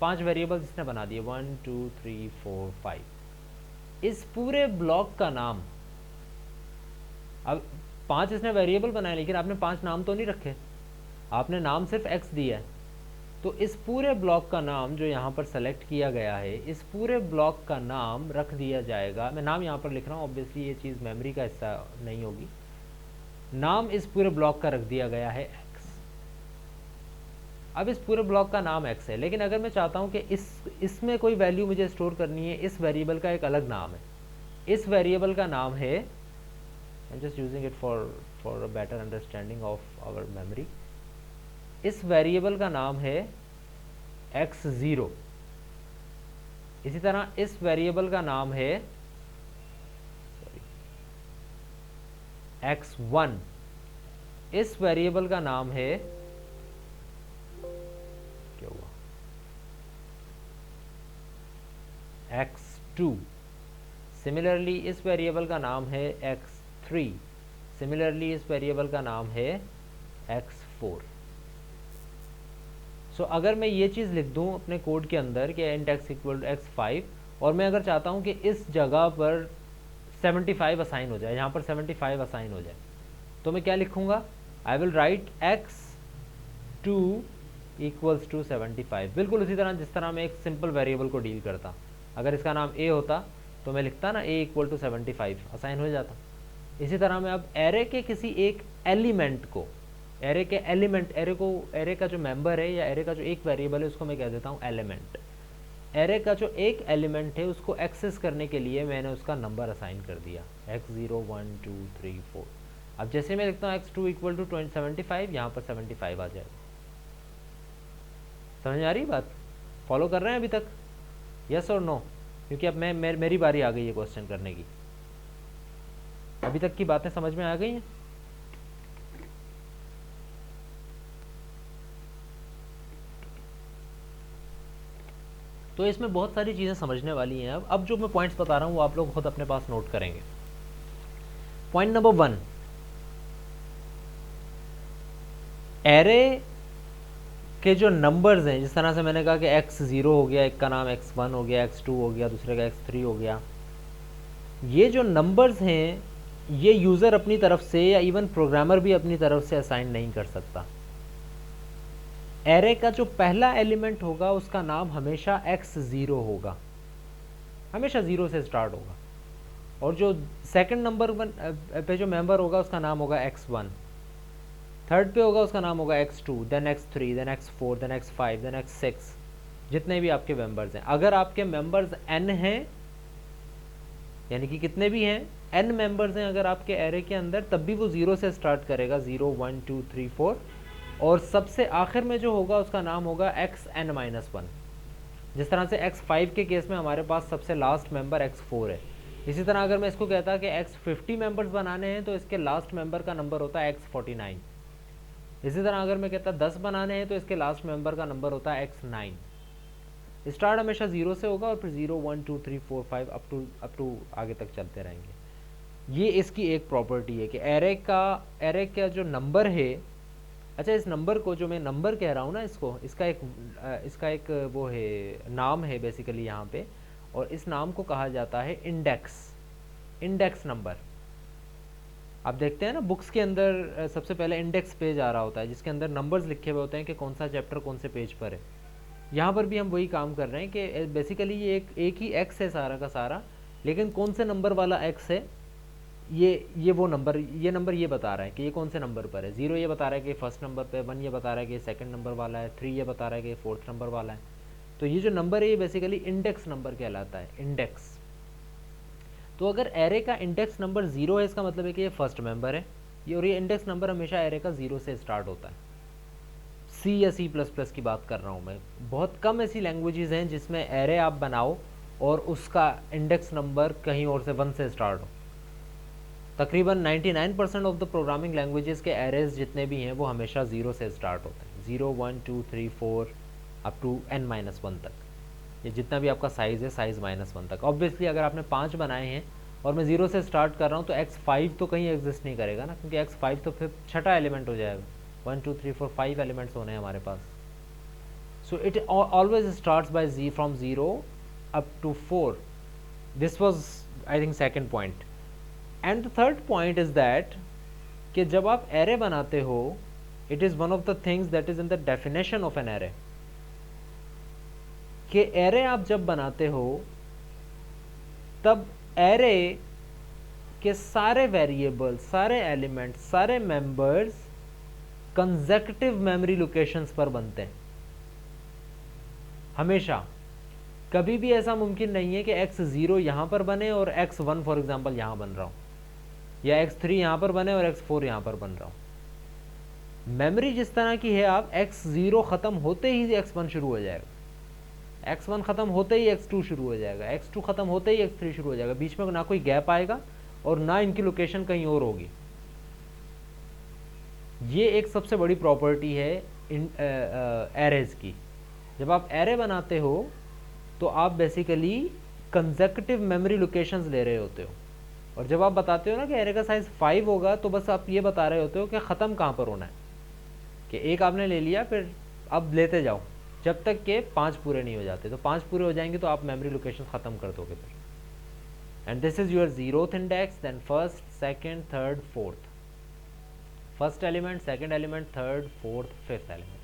5 वेरिएबल्स इसने बना दिए 1 2 3 4 5। इस पूरे ब्लॉक का नाम, अब 5 इसने वेरिएबल बनाए लेकिन आपने 5 नाम तो नहीं रखे, आपने नाम सिर्फ x दिया है। तो इस पूरे ब्लॉक का नाम जो यहाँ पर सेलेक्ट किया गया है, इस पूरे ब्लॉक का नाम रख दिया जाएगा। मैं नाम यहाँ पर लिख रहा हूँ, ऑब्वियसली ये चीज़ मेमोरी का हिस्सा नहीं होगी। नाम इस पूरे ब्लॉक का रख दिया गया है x। अब इस पूरे ब्लॉक का नाम x है, लेकिन अगर मैं चाहता हूँ कि इसमें कोई वैल्यू मुझे स्टोर करनी है, इस वेरिएबल का एक अलग नाम है। इस वेरिएबल का नाम है, I am just using it for a better understanding of our memory. इस वेरिएबल का नाम है x0। इसी तरह इस वेरिएबल का नाम है x1। इस वेरिएबल का नाम है, क्या हुआ, x2। सिमिलरली इस वेरिएबल का नाम है x3। सिमिलरली इस वेरिएबल का नाम है x4। सो अगर मैं ये चीज़ लिख दूं अपने कोड के अंदर कि int x equal to x5, और मैं अगर चाहता हूं कि इस जगह पर 75 असाइन हो जाए, यहाँ पर 75 असाइन हो जाए, तो मैं क्या लिखूंगा, I will write x2 equals to 75। बिल्कुल उसी तरह जिस तरह मैं एक सिंपल वेरिएबल को डील करता। अगर इसका नाम a होता तो मैं लिखता ना a इक्वल टू 75, असाइन हो जाता। इसी तरह मैं अब एरे के किसी एक एलिमेंट को, एरे के एलिमेंट, एरे का जो मेंबर है या एरे का जो एक वेरिएबल है उसको मैं कह देता हूँ एलिमेंट। एरे का जो एक एलिमेंट है उसको एक्सेस करने के लिए मैंने उसका नंबर असाइन कर दिया x0 1 2 3 4। अब जैसे मैं लिखता हूँ x2 इक्वल टू 75, यहाँ पर 75 आ जाएगा। समझ में आ रही बात? फॉलो कर रहे हैं अभी तक, यस और नो? क्योंकि अब मेरी बारी आ गई है क्वेश्चन करने की। अभी तक की बातें समझ में आ गई हैं? तो इसमें बहुत सारी चीज़ें समझने वाली हैं। अब जो मैं पॉइंट्स बता रहा हूँ वो आप लोग खुद अपने पास नोट करेंगे। पॉइंट नंबर 1, एरे के जो नंबर्स हैं, जिस तरह से मैंने कहा कि x0 हो गया, एक का नाम x1 हो गया, x2 हो गया, दूसरे का x3 हो गया, ये जो नंबर्स हैं ये यूज़र अपनी तरफ से या इवन प्रोग्रामर भी अपनी तरफ से असाइन नहीं कर सकता। एरे का जो पहला एलिमेंट होगा उसका नाम हमेशा x0 होगा, हमेशा 0 से स्टार्ट होगा, और जो सेकंड नंबर पे जो मेंबर होगा उसका नाम होगा x1, थर्ड पे होगा उसका नाम होगा x2, then x3, then x4, then x5, then x6, जितने भी आपके मेंबर्स हैं। अगर आपके मेंबर्स n हैं, यानी कि कितने भी हैं, n मेंबर्स हैं अगर आपके एरे के अंदर, तब भी वो 0 से स्टार्ट करेगा, 0 1 2 3 4, और सबसे आखिर में जो होगा उसका नाम होगा xn-1। जिस तरह से x5 के केस में हमारे पास सबसे लास्ट मेंबर x4 है, इसी तरह अगर मैं इसको कहता कि x50 मेंबर्स बनाने हैं तो इसके लास्ट मेंबर का नंबर होता है x49। इसी तरह अगर मैं कहता 10 बनाने हैं तो इसके लास्ट मेंबर का नंबर होता है x9। स्टार्ट हमेशा 0 से होगा और फिर 0 1 2 3 4 5 अप टू आगे तक चलते रहेंगे। ये इसकी एक प्रॉपर्टी है कि एरे का जो नंबर है, अच्छा इस नंबर को जो मैं नंबर कह रहा हूँ ना, इसका एक वो है, नाम है बेसिकली यहाँ पे, और इस नाम को कहा जाता है इंडेक्स नंबर। आप देखते हैं ना बुक्स के अंदर सबसे पहले इंडेक्स पेज आ रहा होता है जिसके अंदर नंबर्स लिखे हुए होते हैं कि कौन सा चैप्टर कौन से पेज पर है। यहाँ पर भी हम वही काम कर रहे हैं कि बेसिकली ये एक ही एक्स है सारा का सारा, लेकिन कौन से नंबर वाला एक्स है ये वो नंबर, ये नंबर ये बता रहा है कि ये कौन से नंबर पर है। 0 ये बता रहा है कि फर्स्ट नंबर पे, 1 ये बता रहा है कि सेकंड नंबर वाला है, 3 ये बता रहा है कि फोर्थ नंबर वाला है। तो ये जो नंबर है ये बेसिकली इंडेक्स नंबर कहलाता है, इंडेक्स। तो अगर एरे का इंडेक्स नंबर 0 है इसका मतलब है कि ये फर्स्ट मेंबर है ये, और ये इंडेक्स नंबर हमेशा एरे का 0 से स्टार्ट होता है। सी या C++ की बात कर रहा हूँ मैं। बहुत कम ऐसी लैंग्वेजेस हैं जिसमें एरे आप बनाओ और उसका इंडेक्स नंबर कहीं और से 1 से स्टार्ट हो। तकरीबन 99% ऑफ द प्रोग्रामिंग लैंग्वेजेस के एरेज जितने भी हैं वो हमेशा 0 से स्टार्ट होते हैं, 0 1 2 3 4 अप टू n-1 तक। ये जितना भी आपका साइज़ है, साइज़ -1 तक। ऑब्वियसली अगर आपने 5 बनाए हैं और मैं 0 से स्टार्ट कर रहा हूँ तो x5 तो कहीं एग्जिस्ट नहीं करेगा ना, क्योंकि x5 तो फिर छठा एलिमेंट हो जाएगा। 1 2 3 4 5 एलिमेंट्स होने हैं हमारे पास। So it always starts by from 0 up to 4। This was I think second point. And the third point is that कि जब आप एरे बनाते हो, it is one of the things that is in the definition of an array, कि array आप जब बनाते हो तब एरे के सारे वेरिएबल, सारे एलिमेंट, सारे मेंबर्स कंसेक्यूटिव मेमोरी लोकेशंस पर बनते हैं हमेशा। कभी भी ऐसा मुमकिन नहीं है कि x0 यहाँ पर बने और x1 फॉर एग्जांपल यहाँ बन रहा हूँ, या x3 यहाँ पर बने और x4 यहाँ पर बन रहा हूँ। मेमोरी जिस तरह की है, आप x0 ख़त्म होते ही x1 शुरू हो जाएगा, x1 ख़त्म होते ही x2 शुरू हो जाएगा, x2 ख़त्म होते ही x3 शुरू हो जाएगा। बीच में ना कोई गैप आएगा और ना इनकी लोकेशन कहीं और होगी। ये एक सबसे बड़ी प्रॉपर्टी है एरेज की। जब आप एरे बनाते हो तो आप बेसिकली कंसेक्यूटिव मेमोरी लोकेशंस ले रहे होते हो, और जब आप बताते हो ना कि एरे का साइज़ 5 होगा तो बस आप ये बता रहे होते हो कि ख़त्म कहाँ पर होना है, कि एक आपने ले लिया फिर अब लेते जाओ जब तक के 5 पूरे नहीं हो जाते। तो 5 पूरे हो जाएंगे तो आप मेमोरी लोकेशन ख़त्म कर दोगे फिर। And this is your 0th index, then first, second, third, fourth. First element, second element, third, fourth, fifth element.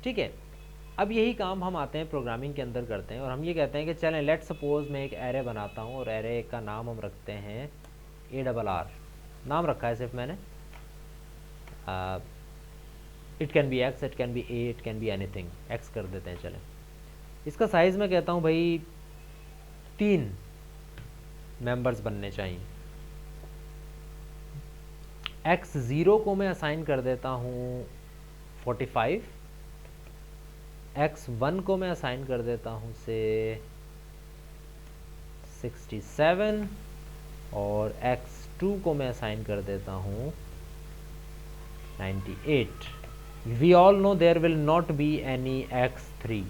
ठीक है, अब यही काम हम आते हैं प्रोग्रामिंग के अंदर करते हैं, और हम ये कहते हैं कि चलें लेट सपोज मैं एक एरे बनाता हूँ और एरे का नाम हम रखते हैं ARR। नाम रखा है सिर्फ मैंने, it can be x, it can be A, it can be anything, x कर देते हैं। चलें, इसका साइज़ मैं कहता हूँ भाई 3 मेंबर्स बनने चाहिए। x0 को मैं असाइन कर देता हूँ 45, x1 को मैं असाइन कर देता हूँ से 67, और x2 को मैं असाइन कर देता हूँ 98। We all know there will not be any x3,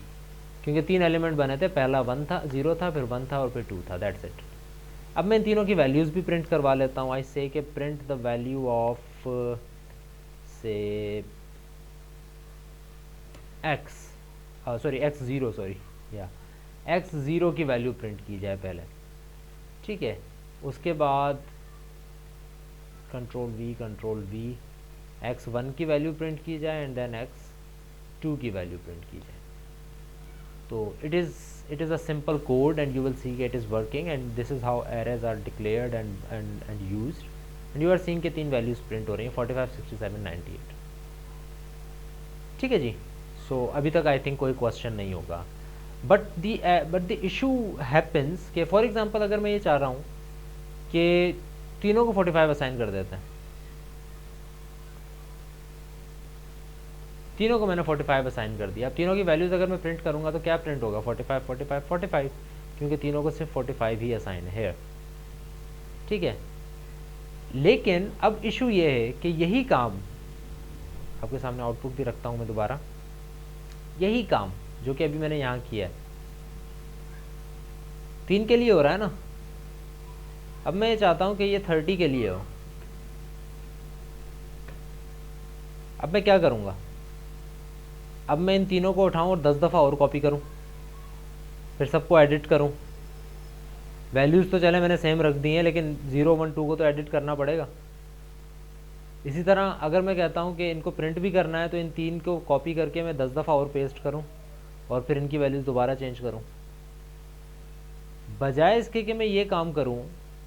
क्योंकि 3 एलिमेंट बने थे, पहला 1 था, 0 था, फिर 1 था और फिर 2 था, दैट्स इट। अब मैं इन तीनों की वैल्यूज़ भी प्रिंट करवा लेता हूँ। आई से कि प्रिंट द वैल्यू ऑफ से x0 या x0 की वैल्यू प्रिंट की जाए पहले, ठीक है। उसके बाद कंट्रोल V, x1 की वैल्यू प्रिंट की जाए, एंड देन 2 की वैल्यू प्रिंट की जाए। तो it is a simple code and you will see कि it is working and this is how arrays are declared and used and you are seeing के 3 values print हो रही हैं 45, 67, 98। ठीक है जी। सो अभी तक आई थिंक कोई क्वेश्चन नहीं होगा। बट द इशू हैपन्स कि फॉर एग्जांपल अगर मैं ये चाह रहा हूँ कि तीनों को 45 असाइन कर देते हैं, तीनों को मैंने 45 असाइन कर दिया। अब तीनों की वैल्यूज़ अगर मैं प्रिंट करूँगा तो क्या प्रिंट होगा? 45, 45, 45, क्योंकि तीनों को सिर्फ 45 ही असाइन है। ठीक है, लेकिन अब इशू ये है कि यही काम आपके सामने आउटपुट भी रखता हूँ मैं दोबारा, यही काम जो कि अभी मैंने यहाँ किया है 3 के लिए हो रहा है ना। अब मैं ये चाहता हूँ कि ये 30 के लिए हो। अब मैं क्या करूँगा? अब मैं इन तीनों को उठाऊँ और 10 दफ़ा और कॉपी करूँ, फिर सबको एडिट करूँ। वैल्यूज़ तो चले मैंने सेम रख दी हैं, लेकिन 0, 1, 2 को तो एडिट करना पड़ेगा। इसी तरह अगर मैं कहता हूँ कि इनको प्रिंट भी करना है तो इन 3 को कॉपी करके मैं 10 दफ़ा और पेस्ट करूँ और फिर इनकी वैल्यूज़ दोबारा चेंज करूँ। बजाय इसके कि मैं ये काम करूँ,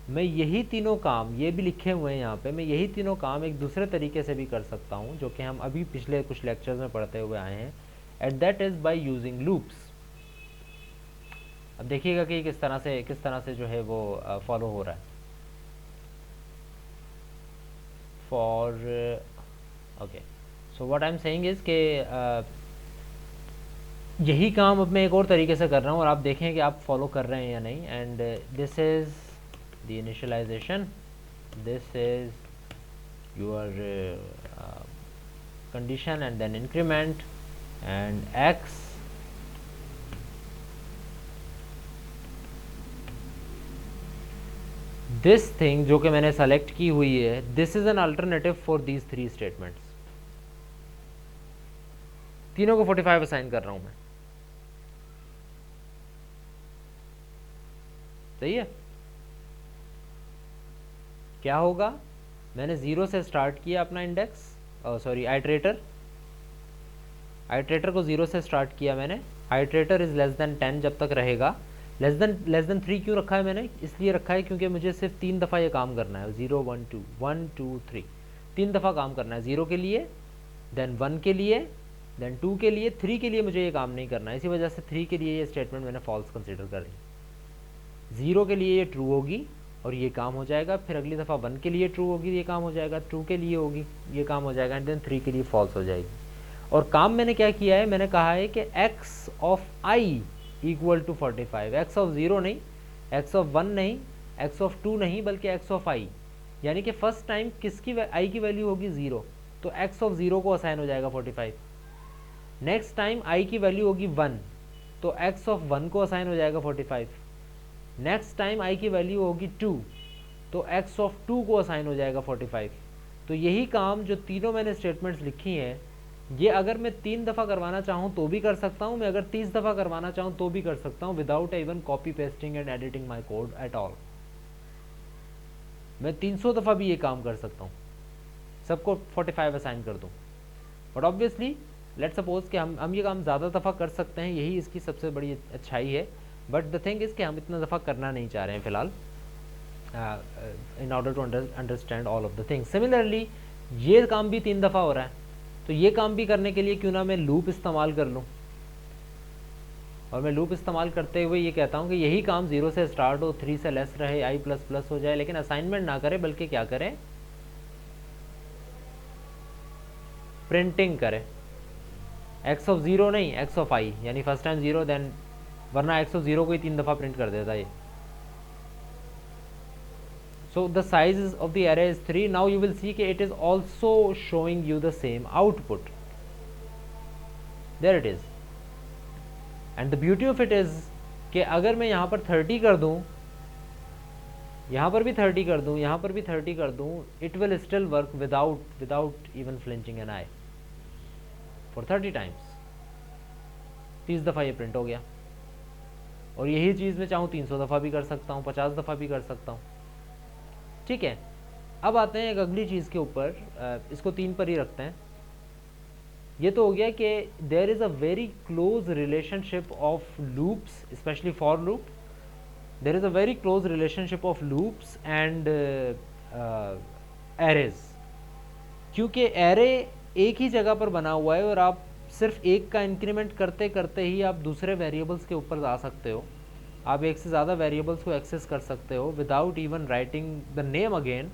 मैं यही तीनों काम, ये भी लिखे हुए हैं यहाँ पे, मैं यही तीनों काम एक दूसरे तरीके से भी कर सकता हूँ जो कि हम अभी पिछले कुछ लेक्चर्स में पढ़ते हुए आए हैं, and that is by using loops. अब देखिएगा कि किस तरह से जो है वो फॉलो हो रहा है। For okay, so what I am saying is कि यही काम अब मैं एक और तरीके से कर रहा हूँ और आप देखें कि आप फॉलो कर रहे हैं या नहीं। And this is the initialisation, this is your condition and then increment and x this thing जो कि मैंने सेलेक्ट की हुई है, this is an alternative for these 3 statements. तीनों को 45 असाइन कर रहा हूँ मैं, सही है। क्या होगा? मैंने 0 से स्टार्ट किया अपना इंडेक्स, सॉरी आइट्रेटर को 0 से स्टार्ट किया मैंने। आइट्रेटर इज़ लेस देन 10 जब तक रहेगा। लेस देन 3 क्यों रखा है मैंने? इसलिए रखा है क्योंकि मुझे सिर्फ 3 दफ़ा ये काम करना है। 0, 1, 2, 1, 2, 3, 3 दफ़ा काम करना है। 0 के लिए, देन 1 के लिए, देन 2 के लिए, 3 के लिए मुझे ये काम नहीं करना है। इसी वजह से 3 के लिए ये स्टेटमेंट मैंने फॉल्स कंसिडर कर ली। 0 के लिए ये ट्रू होगी और ये काम हो जाएगा। फिर अगली दफ़ा 1 के लिए ट्रू होगी, ये काम हो जाएगा। 2 के लिए होगी, ये काम हो जाएगा। एंड देन 3 के लिए फॉल्स हो जाएगी। और काम मैंने क्या किया है? मैंने कहा है कि x of i equal to 45। x of 0 नहीं, x ऑफ 1 नहीं, x ऑफ 2 नहीं, बल्कि x ऑफ i। यानी कि फर्स्ट टाइम किसकी i की वैल्यू होगी 0, तो x ऑफ 0 को असाइन हो जाएगा 45। नेक्स्ट टाइम i की वैल्यू होगी 1, तो x ऑफ 1 को असाइन हो जाएगा 45। नेक्स्ट टाइम i की वैल्यू होगी 2, तो x ऑफ 2 को असाइन हो जाएगा 45। तो यही काम जो तीनों मैंने स्टेटमेंट्स लिखी हैं, ये अगर मैं 3 दफ़ा करवाना चाहूँ तो भी कर सकता हूँ, मैं अगर 30 दफ़ा करवाना चाहूँ तो भी कर सकता हूँ, without even copy pasting and editing my code at all. मैं 300 दफ़ा भी ये काम कर सकता हूँ, सबको 45 असाइन कर दूँ। बट ऑब्वियसली लेट सपोज कि हम ये काम ज़्यादा दफ़ा कर सकते हैं, यही इसकी सबसे बड़ी अच्छाई है। बट द थिंग इज़ कि हम इतना दफ़ा करना नहीं चाह रहे हैं फ़िलहाल, in order to understand all of the things. Similarly ये काम भी 3 दफ़ा हो रहा है, तो ये काम भी करने के लिए क्यों ना मैं लूप इस्तेमाल कर लूँ। और मैं लूप इस्तेमाल करते हुए ये कहता हूँ कि यही काम 0 से स्टार्ट हो, 3 से लेस रहे, i++ हो जाए, लेकिन असाइनमेंट ना करें, बल्कि क्या करें? प्रिंटिंग करें। x ऑफ 0 नहीं, x ऑफ i, यानी फर्स्ट टाइम 0, देन वरना x ऑफ 0 को ही 3 दफ़ा प्रिंट कर देता ये। So the size of the array is 3. Now you will see that it is also showing you the same output. There it is. And the beauty of it is कि अगर मैं यहाँ पर 30 कर दूँ, यहाँ पर भी 30 कर दूँ, यहाँ पर भी 30 कर दूँ, it will still work without even flinching an eye for 30 times. 30 दफ़ा ये प्रिंट हो गया। और यही चीज़ मैं चाहूँ 300 दफ़ा भी कर सकता हूँ, 50 दफ़ा भी कर सकता हूँ। ठीक है, अब आते हैं एक अगली चीज़ के ऊपर, इसको 3 पर ही रखते हैं। ये तो हो गया कि there is a very close relationship of loops, specially for loop, there is a very close relationship of loops and arrays, क्योंकि एरे एक ही जगह पर बना हुआ है और आप सिर्फ एक का इंक्रीमेंट करते करते ही आप दूसरे वेरिएबल्स के ऊपर जा सकते हो, आप एक से ज़्यादा वेरिएबल्स को एक्सेस कर सकते हो without even writing the name again,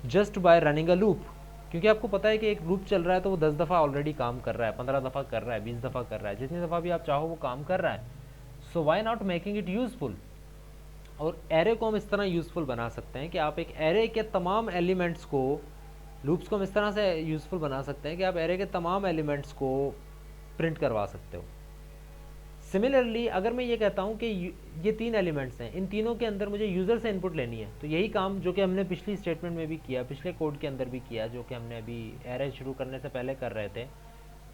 just by running a loop. क्योंकि आपको पता है कि एक लूप चल रहा है तो वो 10 दफ़ा ऑलरेडी काम कर रहा है, 15 दफ़ा कर रहा है, 20 दफ़ा कर रहा है, जितनी दफ़ा भी आप चाहो वो काम कर रहा है। So why not making it useful. और एरे को हम इस तरह यूज़फुल बना सकते हैं कि आप एक एरे के तमाम एलिमेंट्स को, लूप्स को हम इस तरह से यूज़फुल बना सकते हैं कि आप एरे के तमाम एलिमेंट्स को प्रिंट करवा सकते हो। सिमिलरली अगर मैं ये कहता हूँ कि ये 3 एलिमेंट्स हैं, इन तीनों के अंदर मुझे यूज़र से इनपुट लेनी है, तो यही काम जो कि हमने पिछली स्टेटमेंट में भी किया, पिछले कोड के अंदर भी किया, जो कि हमने अभी एरे शुरू करने से पहले कर रहे थे,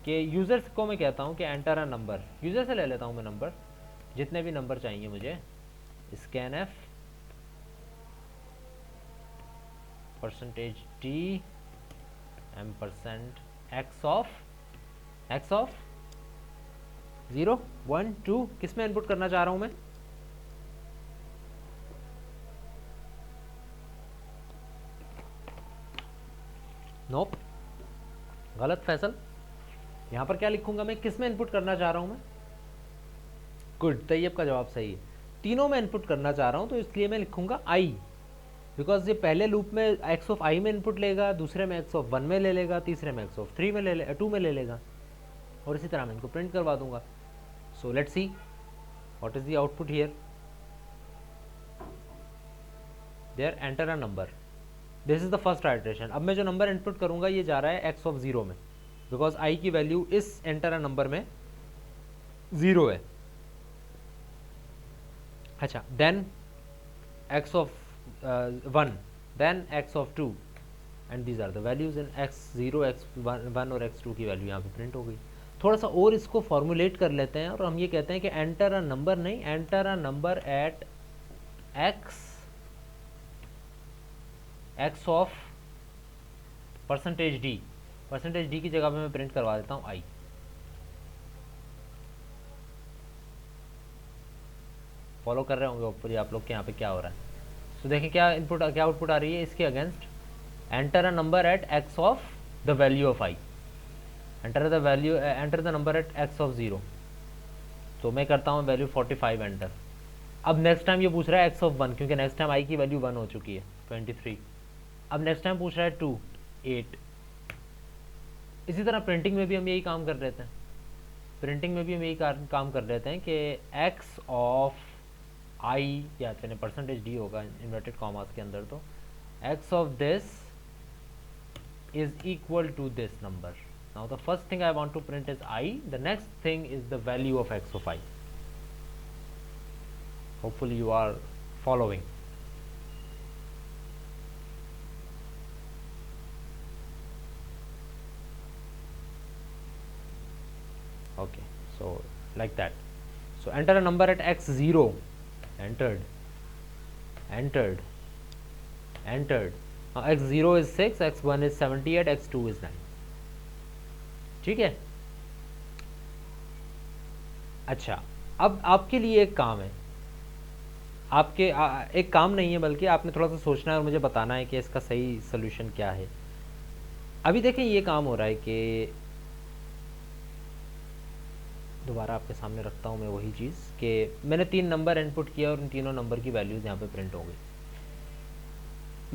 कि यूज़र्स को मैं कहता हूँ कि एंटर अ नंबर, यूज़र से ले लेता हूँ मैं नंबर, जितने भी नंबर चाहिए मुझे, scan F %d %x of 0 1 2, किस में इनपुट करना चाह रहा हूं मैं, नोप, गलत फैसल। यहां पर क्या लिखूंगा मैं, किस में इनपुट करना चाह रहा हूं मैं, गुड, तैयब का जवाब सही है, तीनों में इनपुट करना चाह रहा हूं, तो इसलिए मैं लिखूंगा i, बिकॉज ये पहले लूप में x ऑफ i में इनपुट लेगा, दूसरे में x ऑफ 1 में ले लेगा, तीसरे में x ऑफ 3 में 2 में ले लेगा, और इसी तरह मैं इनको प्रिंट करवा दूंगा। So let's see what is the output here, there enter a number, this is the first iteration. अब मैं जो नंबर इनपुट करूंगा ये जा रहा है x ऑफ 0 में, बिकॉज i की वैल्यू इस एंटर अ नंबर में 0 है। अच्छा, then x of 1, then x of 2, and these are the values in x0 x1 और x2 की वैल्यू यहाँ पे प्रिंट हो गई। थोड़ा सा और इसको फॉर्मुलेट कर लेते हैं और हम ये कहते हैं कि एंटर अ नंबर नहीं, enter a number eight x of %d, %d की जगह पे मैं प्रिंट करवा देता हूँ i। फॉलो कर रहे होंगे ऊपर आप लोग के यहाँ पे क्या हो रहा है। तो देखें क्या इनपुट, क्या आउटपुट आ रही है इसके against, enter a number eight x of the value of i, enter the number eight x of 0, तो मैं करता हूँ वैल्यू 45 एंटर। अब नेक्स्ट टाइम ये पूछ रहा है x ऑफ 1, क्योंकि नेक्स्ट टाइम i की वैल्यू 1 हो चुकी है 23। अब नेक्स्ट टाइम पूछ रहा है 2 8। इसी तरह प्रिंटिंग में भी हम यही काम कर लेते हैं, प्रिंटिंग में भी हम यही काम कर लेते हैं कि x ऑफ i, या मैंने %d होगा इन्वर्टेड कॉमास के अंदर, तो x of this is equal to this number. Now the first thing I want to print is I, the next thing is the value of x of I. Hopefully you are following. Okay, so like that. So enter a number at x0, entered, now x0 is 6, x1 is 78, x2 is 9, ठीक है। अच्छा, अब आपके लिए एक काम है, आपके एक काम नहीं है बल्कि आपने थोड़ा सा सोचना है और मुझे बताना है कि इसका सही सोल्यूशन क्या है। अभी देखें ये काम हो रहा है कि दोबारा आपके सामने रखता हूँ मैं वही चीज़ कि मैंने 3 नंबर इनपुट किया और उन तीनों नंबर की वैल्यूज़ यहाँ पे प्रिंट हो गई।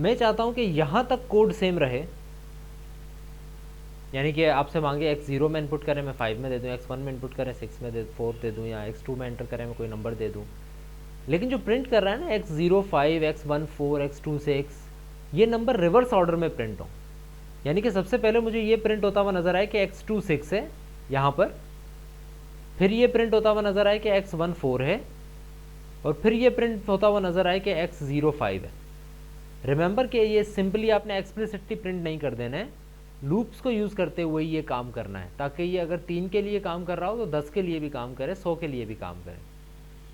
मैं चाहता हूँ कि यहाँ तक कोड सेम रहे, यानी कि आपसे मांगे x0 में इनपुट करें मैं 5 में दे दूँ, x1 में इनपुट करें 6 में 4 दे दूँ, या x2 में एंटर करें मैं कोई नंबर दे दूँ, लेकिन जो प्रिंट कर रहा है ना x0 5, x1 4, x2 6, ये नंबर रिवर्स ऑर्डर में प्रिंट हो। यानी कि सबसे पहले मुझे ये प्रिंट होता हुआ नज़र आए कि x2 6 है यहाँ पर, फिर ये प्रिंट होता हुआ नज़र आए कि x1 4 है, और फिर ये प्रिंट होता हुआ नज़र आए कि x0 5 है। रिमेंबर कि ये सिंपली आपने एक्सप्लिसिटली प्रिंट नहीं कर देना है, लूप्स को यूज़ करते हुए ये काम करना है, ताकि ये अगर 3 के लिए काम कर रहा हो तो 10 के लिए भी काम करे, 100 के लिए भी काम करे।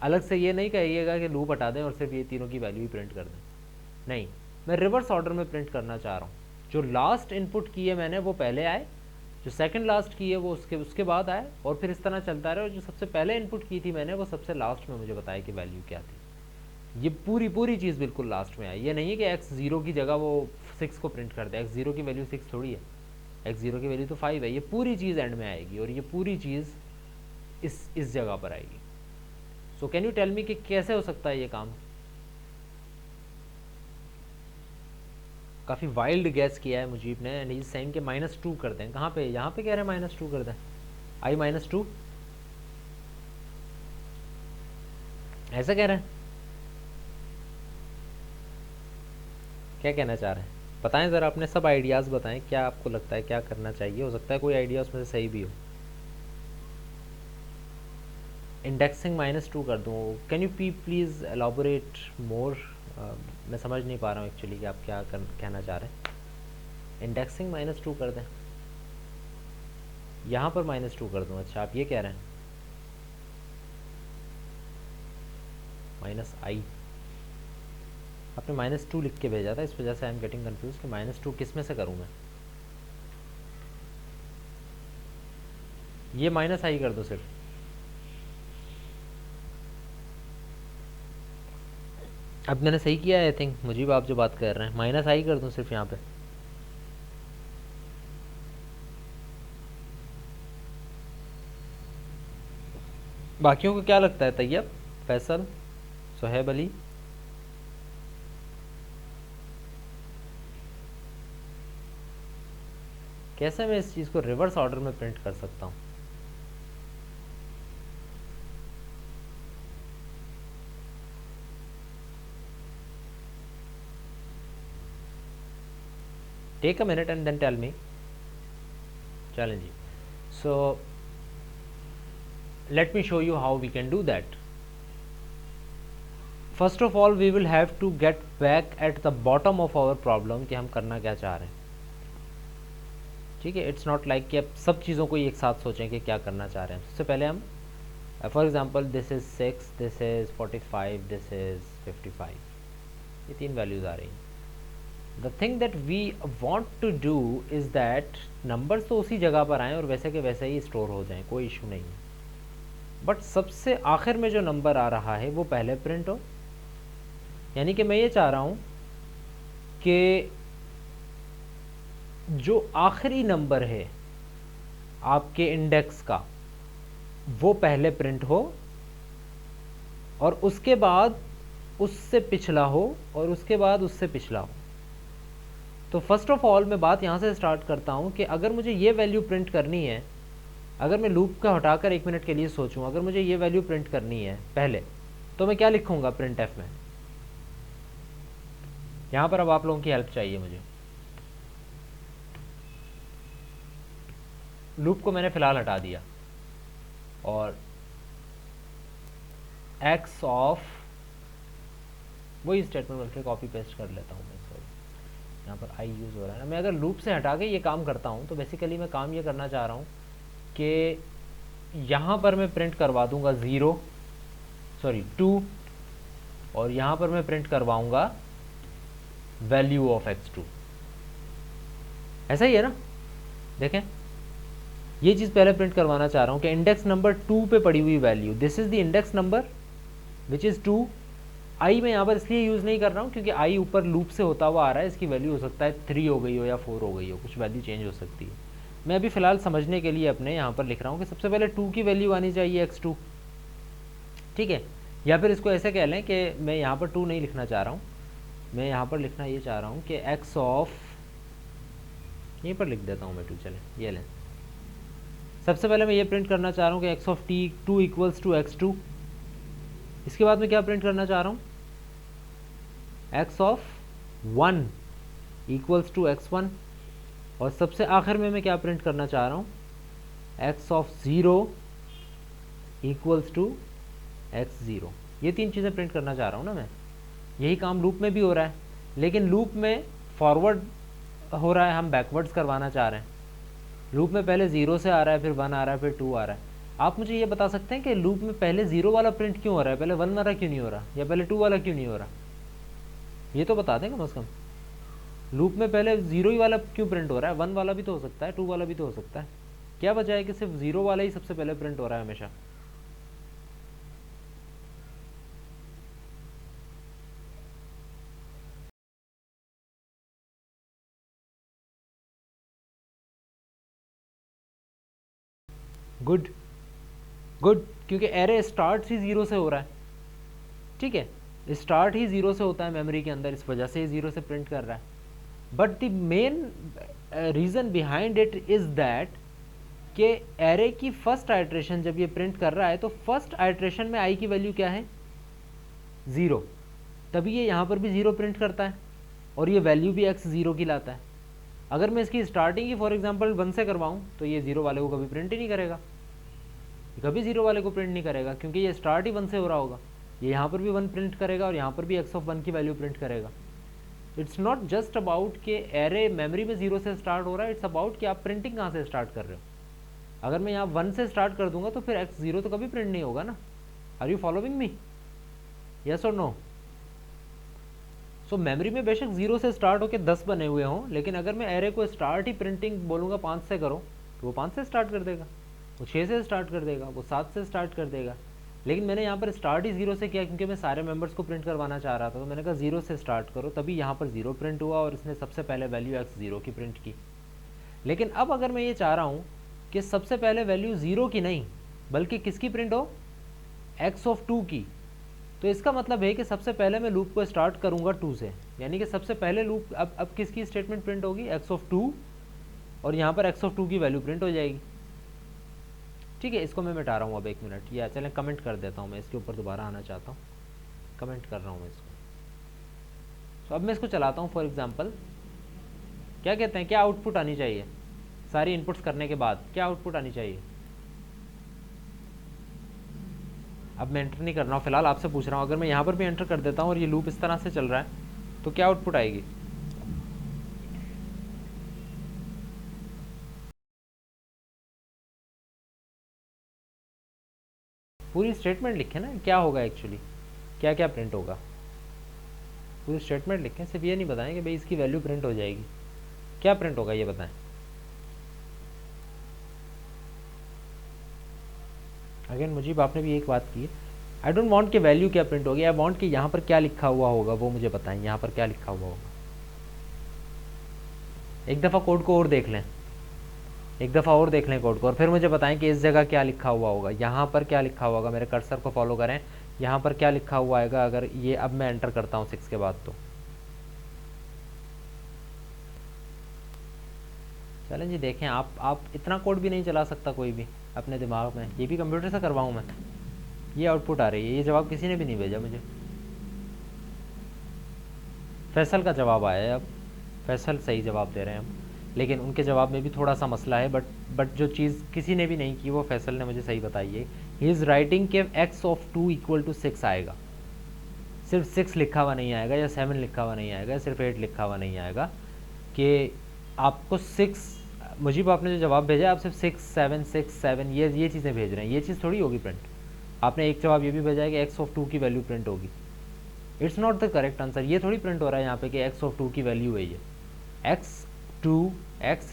अलग से ये नहीं कहिएगा कि लूप हटा दें और सिर्फ ये तीनों की वैल्यू ही प्रिंट कर दें, नहीं, मैं रिवर्स ऑर्डर में प्रिंट करना चाह रहा हूँ। जो लास्ट इनपुट किए मैंने वो पहले आए, जो सेकंड लास्ट की है वो उसके बाद आए, और फिर इस तरह चलता रहे, और जो सबसे पहले इनपुट की थी मैंने वो सबसे लास्ट में मुझे बताया कि वैल्यू क्या थी। ये पूरी चीज़ बिल्कुल लास्ट में आई। ये नहीं है कि x0 की जगह वो 6 को प्रिंट कर दे, x0 की वैल्यू 6 थोड़ी है, x0 की वैल्यू तो 5 है। ये पूरी चीज़ एंड में आएगी, और ये पूरी चीज़ इस जगह पर आएगी। So can you tell me कि कैसे हो सकता है ये काम? काफ़ी वाइल्ड गैस किया है मुजीब ने, एंड इज सेइंग के -2 कर दें। कहाँ पे? यहाँ पे कह रहे हैं -2 कर दें, i-2 ऐसा कह रहे हैं। क्या कहना चाह रहे हैं बताएं ज़रा, अपने सब आइडियाज़ बताएं, क्या आपको लगता है क्या करना चाहिए? हो सकता है कोई आइडिया उसमें से सही भी हो। इंडेक्सिंग -2 कर दूँ? कैन यू प्लीज़ एलाबोरेट मोर? मैं समझ नहीं पा रहा हूँ एक्चुअली कि आप क्या कहना चाह रहे हैं। इंडेक्सिंग -2 कर दें, यहाँ पर -2 कर दूँ? अच्छा, आप ये कह रहे हैं -i। आपने -2 लिख के भेजा था, इस वजह से आई एम गेटिंग कन्फ्यूज कि -2 किस में से करूँ मैं। ये -i कर दो सिर्फ। अब मैंने सही किया है आई थिंक मुजीब, आप जो बात कर रहे हैं, -i कर दूँ सिर्फ यहाँ पे। बाकियों को क्या लगता है? तैयब, फैसल, सोहेब अली? कैसे मैं इस चीज़ को रिवर्स ऑर्डर में प्रिंट कर सकता हूँ? Take a minute and then tell me. चलें जी, सो let me show you how we can do that. First of all we will have to get back at the bottom of our problem कि हम करना क्या चाह रहे हैं। ठीक है, इट्स नॉट लाइक कि आप सब चीज़ों को एक साथ सोचें कि क्या करना चाह रहे हैं। सबसे पहले हम for example this is 6, this is 45, this is 55, ये 3 वैल्यूज़ आ रही हैं। The thing that we want to do is that numbers तो उसी जगह पर आएँ और वैसे के वैसे ही स्टोर हो जाएँ, कोई इशू नहीं है, बट सबसे आखिर में जो नंबर आ रहा है वो पहले प्रिंट हो। यानी कि मैं ये चाह रहा हूँ कि जो आखिरी नंबर है आपके इंडेक्स का वो पहले प्रिंट हो, और उसके बाद उससे पिछला हो, और उसके बाद उससे पिछला हो। तो फर्स्ट ऑफ ऑल मैं बात यहाँ से स्टार्ट करता हूँ कि अगर मुझे ये वैल्यू प्रिंट करनी है, अगर मैं लूप का हटाकर 1 मिनट के लिए सोचूं, अगर मुझे ये वैल्यू प्रिंट करनी है पहले, तो मैं क्या लिखूंगा प्रिंट एफ में? यहाँ पर अब आप लोगों की हेल्प चाहिए मुझे। लूप को मैंने फ़िलहाल हटा दिया, और एक्स ऑफ वही स्टेटमेंट बल्कि कॉपी पेस्ट कर लेता हूँ मैं, सॉरी यहाँ पर आई यूज़ हो रहा है ना। मैं अगर लूप से हटा के ये काम करता हूँ तो बेसिकली मैं काम ये करना चाह रहा हूँ कि यहाँ पर मैं प्रिंट करवा दूँगा 2, और यहाँ पर मैं प्रिंट करवाऊँगा वैल्यू ऑफ x2। ऐसा ही है ना? देखें, ये चीज़ पहले प्रिंट करवाना चाह रहा हूँ कि इंडेक्स नंबर 2 पे पड़ी हुई value, this is the index number which is 2। आई मैं यहाँ पर इसलिए यूज़ नहीं कर रहा हूँ क्योंकि आई ऊपर लूप से होता हुआ आ रहा है, इसकी वैल्यू हो सकता है 3 हो गई हो या 4 हो गई हो, कुछ वैल्यू चेंज हो सकती है। मैं अभी फ़िलहाल समझने के लिए अपने यहाँ पर लिख रहा हूँ कि सबसे पहले 2 की वैल्यू आनी चाहिए x2, ठीक है। या फिर इसको ऐसे कह लें कि मैं यहाँ पर 2 नहीं लिखना चाह रहा हूँ, मैं यहाँ पर लिखना ये चाह रहा हूँ कि x ऑफ, यहीं पर लिख देता हूँ मैं 2, चलें ये लें। सबसे पहले मैं ये प्रिंट करना चाह रहा हूँ कि x of t2 equals to x2। इसके बाद मैं क्या प्रिंट करना चाह रहा हूँ? x of 1 equals to x1, और सबसे आखिर में मैं क्या प्रिंट करना चाह रहा हूँ? x of 0 equals to x0। ये 3 चीज़ें प्रिंट करना चाह रहा हूँ ना मैं। यही काम लूप में भी हो रहा है, लेकिन लूप में फॉरवर्ड हो रहा है, हम बैकवर्ड्स करवाना चाह रहे हैं। लूप में पहले 0 से आ रहा है, फिर 1 आ रहा है, फिर 2 आ रहा है। आप मुझे ये बता सकते हैं कि लूप में पहले 0 वाला प्रिंट क्यों हो रहा है, पहले 1 वाला क्यों नहीं हो रहा, या पहले 2 वाला क्यों नहीं हो रहा? ये तो बता दें कम से कम। लूप में पहले 0 ही वाला क्यों प्रिंट हो रहा है? 1 वाला भी तो हो सकता है, 2 वाला भी तो हो सकता है। क्या वजह है कि सिर्फ 0 वाला ही सबसे पहले प्रिंट हो रहा है हमेशा? गुड गुड, क्योंकि एरे स्टार्ट ही 0 से हो रहा है, ठीक है, स्टार्ट ही 0 से होता है मेमोरी के अंदर, इस वजह से 0 से प्रिंट कर रहा है। But the main reason behind it is that कि एरे की फर्स्ट आइट्रेशन जब ये प्रिंट कर रहा है तो फर्स्ट आइट्रेशन में आई की वैल्यू क्या है? 0, तभी ये यहाँ पर भी 0 प्रिंट करता है और ये वैल्यू भी x 0 की लाता है। अगर मैं इसकी स्टार्टिंग ही फॉर एग्जांपल 1 से करवाऊँ तो ये 0 वाले को कभी प्रिंट ही नहीं करेगा, कभी 0 वाले को प्रिंट नहीं करेगा, क्योंकि ये स्टार्ट ही 1 से हो रहा होगा। ये यहाँ पर भी 1 प्रिंट करेगा और यहाँ पर भी x ऑफ 1 की वैल्यू प्रिंट करेगा। इट्स नॉट जस्ट अबाउट कि एरे मेमोरी में 0 से स्टार्ट हो रहा है, इट्स अबाउट कि आप प्रिंटिंग कहाँ से स्टार्ट कर रहे हो। अगर मैं यहाँ 1 से स्टार्ट कर दूंगा तो फिर x 0 तो कभी प्रिंट नहीं होगा ना। Are you following me? Yes और नो? सो मेमोरी में बेशक 0 से स्टार्ट होकर 10 बने हुए हों, लेकिन अगर मैं एरे को स्टार्ट ही प्रिंटिंग बोलूँगा 5 से करो तो वो 5 से स्टार्ट कर देगा, वो 6 से स्टार्ट कर देगा, वो 7 से स्टार्ट कर देगा। लेकिन मैंने यहाँ पर स्टार्ट ही 0 से किया क्योंकि मैं सारे मेंबर्स को प्रिंट करवाना चाह रहा था, तो मैंने कहा 0 से स्टार्ट करो, तभी यहाँ पर 0 प्रिंट हुआ और इसने सबसे पहले वैल्यू x 0 की प्रिंट की। लेकिन अब अगर मैं ये चाह रहा हूँ कि सबसे पहले वैल्यू 0 की नहीं बल्कि किसकी प्रिंट हो? x ऑफ 2 की, तो इसका मतलब है कि सबसे पहले मैं लूप को स्टार्ट करूँगा 2 से, यानी कि सबसे पहले लूप अब किसकी स्टेटमेंट प्रिंट होगी? x ऑफ 2, और यहाँ पर x ऑफ 2 की वैल्यू प्रिंट हो जाएगी। ठीक है, इसको मैं मिटा रहा हूँ अब 1 मिनट, या चलें कमेंट कर देता हूँ, मैं इसके ऊपर दोबारा आना चाहता हूँ, कमेंट कर रहा हूँ मैं इसको। तो अब मैं इसको चलाता हूँ फॉर एग्जांपल, क्या कहते हैं, क्या आउटपुट आनी चाहिए? सारी इनपुट्स करने के बाद क्या आउटपुट आनी चाहिए? अब मैं एंटर नहीं कर रहा हूँ फिलहाल, आपसे पूछ रहा हूँ, अगर मैं यहाँ पर भी एंटर कर देता हूँ और ये लूप इस तरह से चल रहा है तो क्या आउटपुट आएगी? पूरी स्टेटमेंट लिखें ना, क्या होगा एक्चुअली, क्या क्या प्रिंट होगा, पूरी स्टेटमेंट लिखें, सिर्फ ये नहीं बताएं कि भाई इसकी वैल्यू प्रिंट हो जाएगी। क्या प्रिंट होगा ये बताएं। अगेन मुझीब आपने भी एक बात की, आई डोंट वांट कि वैल्यू क्या प्रिंट होगी, आई वांट कि यहाँ पर क्या लिखा हुआ होगा वो मुझे बताएं, यहाँ पर क्या लिखा हुआ होगा। एक दफ़ा कोड को और देख लें, एक दफ़ा और देख लें कोड को, और फिर मुझे बताएं कि इस जगह क्या लिखा हुआ होगा, यहाँ पर क्या लिखा हुआ होगा। मेरे कर्सर को फॉलो करें, यहाँ पर क्या लिखा हुआ आएगा अगर ये अब मैं एंटर करता हूँ 6 के बाद। तो चलें जी देखें, आप इतना कोड भी नहीं चला सकता कोई भी अपने दिमाग में, ये भी कंप्यूटर से करवाऊँ मैं। ये आउटपुट आ रही है, ये जवाब किसी ने भी नहीं भेजा मुझे। फैसल का जवाब आया है, अब फैसल सही जवाब दे रहे हैं हम, लेकिन उनके जवाब में भी थोड़ा सा मसला है, बट जो चीज़ किसी ने भी नहीं की वो फैसल ने मुझे सही बताई है। ही इज़ राइटिंग के x ऑफ 2 इक्वल टू 6 आएगा, सिर्फ 6 लिखा हुआ नहीं आएगा या 7 लिखा हुआ नहीं आएगा, सिर्फ 8 लिखा हुआ नहीं आएगा कि आपको 6, मुझे आपने जो जवाब भेजा है आप सिर्फ 6 7 ये चीज़ें भेज रहे हैं, ये चीज़ थोड़ी होगी प्रिंट। आपने एक जवाब ये भी भेजा है कि x ऑफ 2 की वैल्यू प्रिंट होगी, it's not the correct answer. ये थोड़ी प्रिंट हो रहा है यहाँ पे कि x ऑफ 2 की वैल्यू है ये, x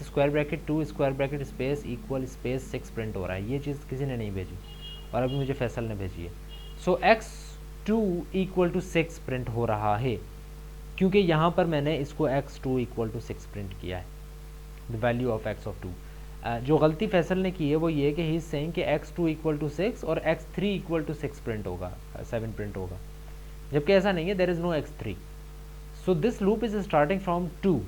square bracket 2 square bracket space equal space 6 print हो रहा है, ये चीज़ किसी ने नहीं भेजी और अभी मुझे फैसल ने भेजी है। सो x2 इक्वल टू 6 प्रिंट हो रहा है क्योंकि यहाँ पर मैंने इसको x2 इक्वल टू 6 प्रिंट किया है, the value of x of 2। जो गलती फैसल ने की है वो ये कि ही इज सेइंग कि x2 इक्वल टू 6 और x3 इक्वल टू 6 प्रिंट होगा, 7 प्रिंट होगा, जबकि ऐसा नहीं है, there is no x3। So this loop is starting from 2,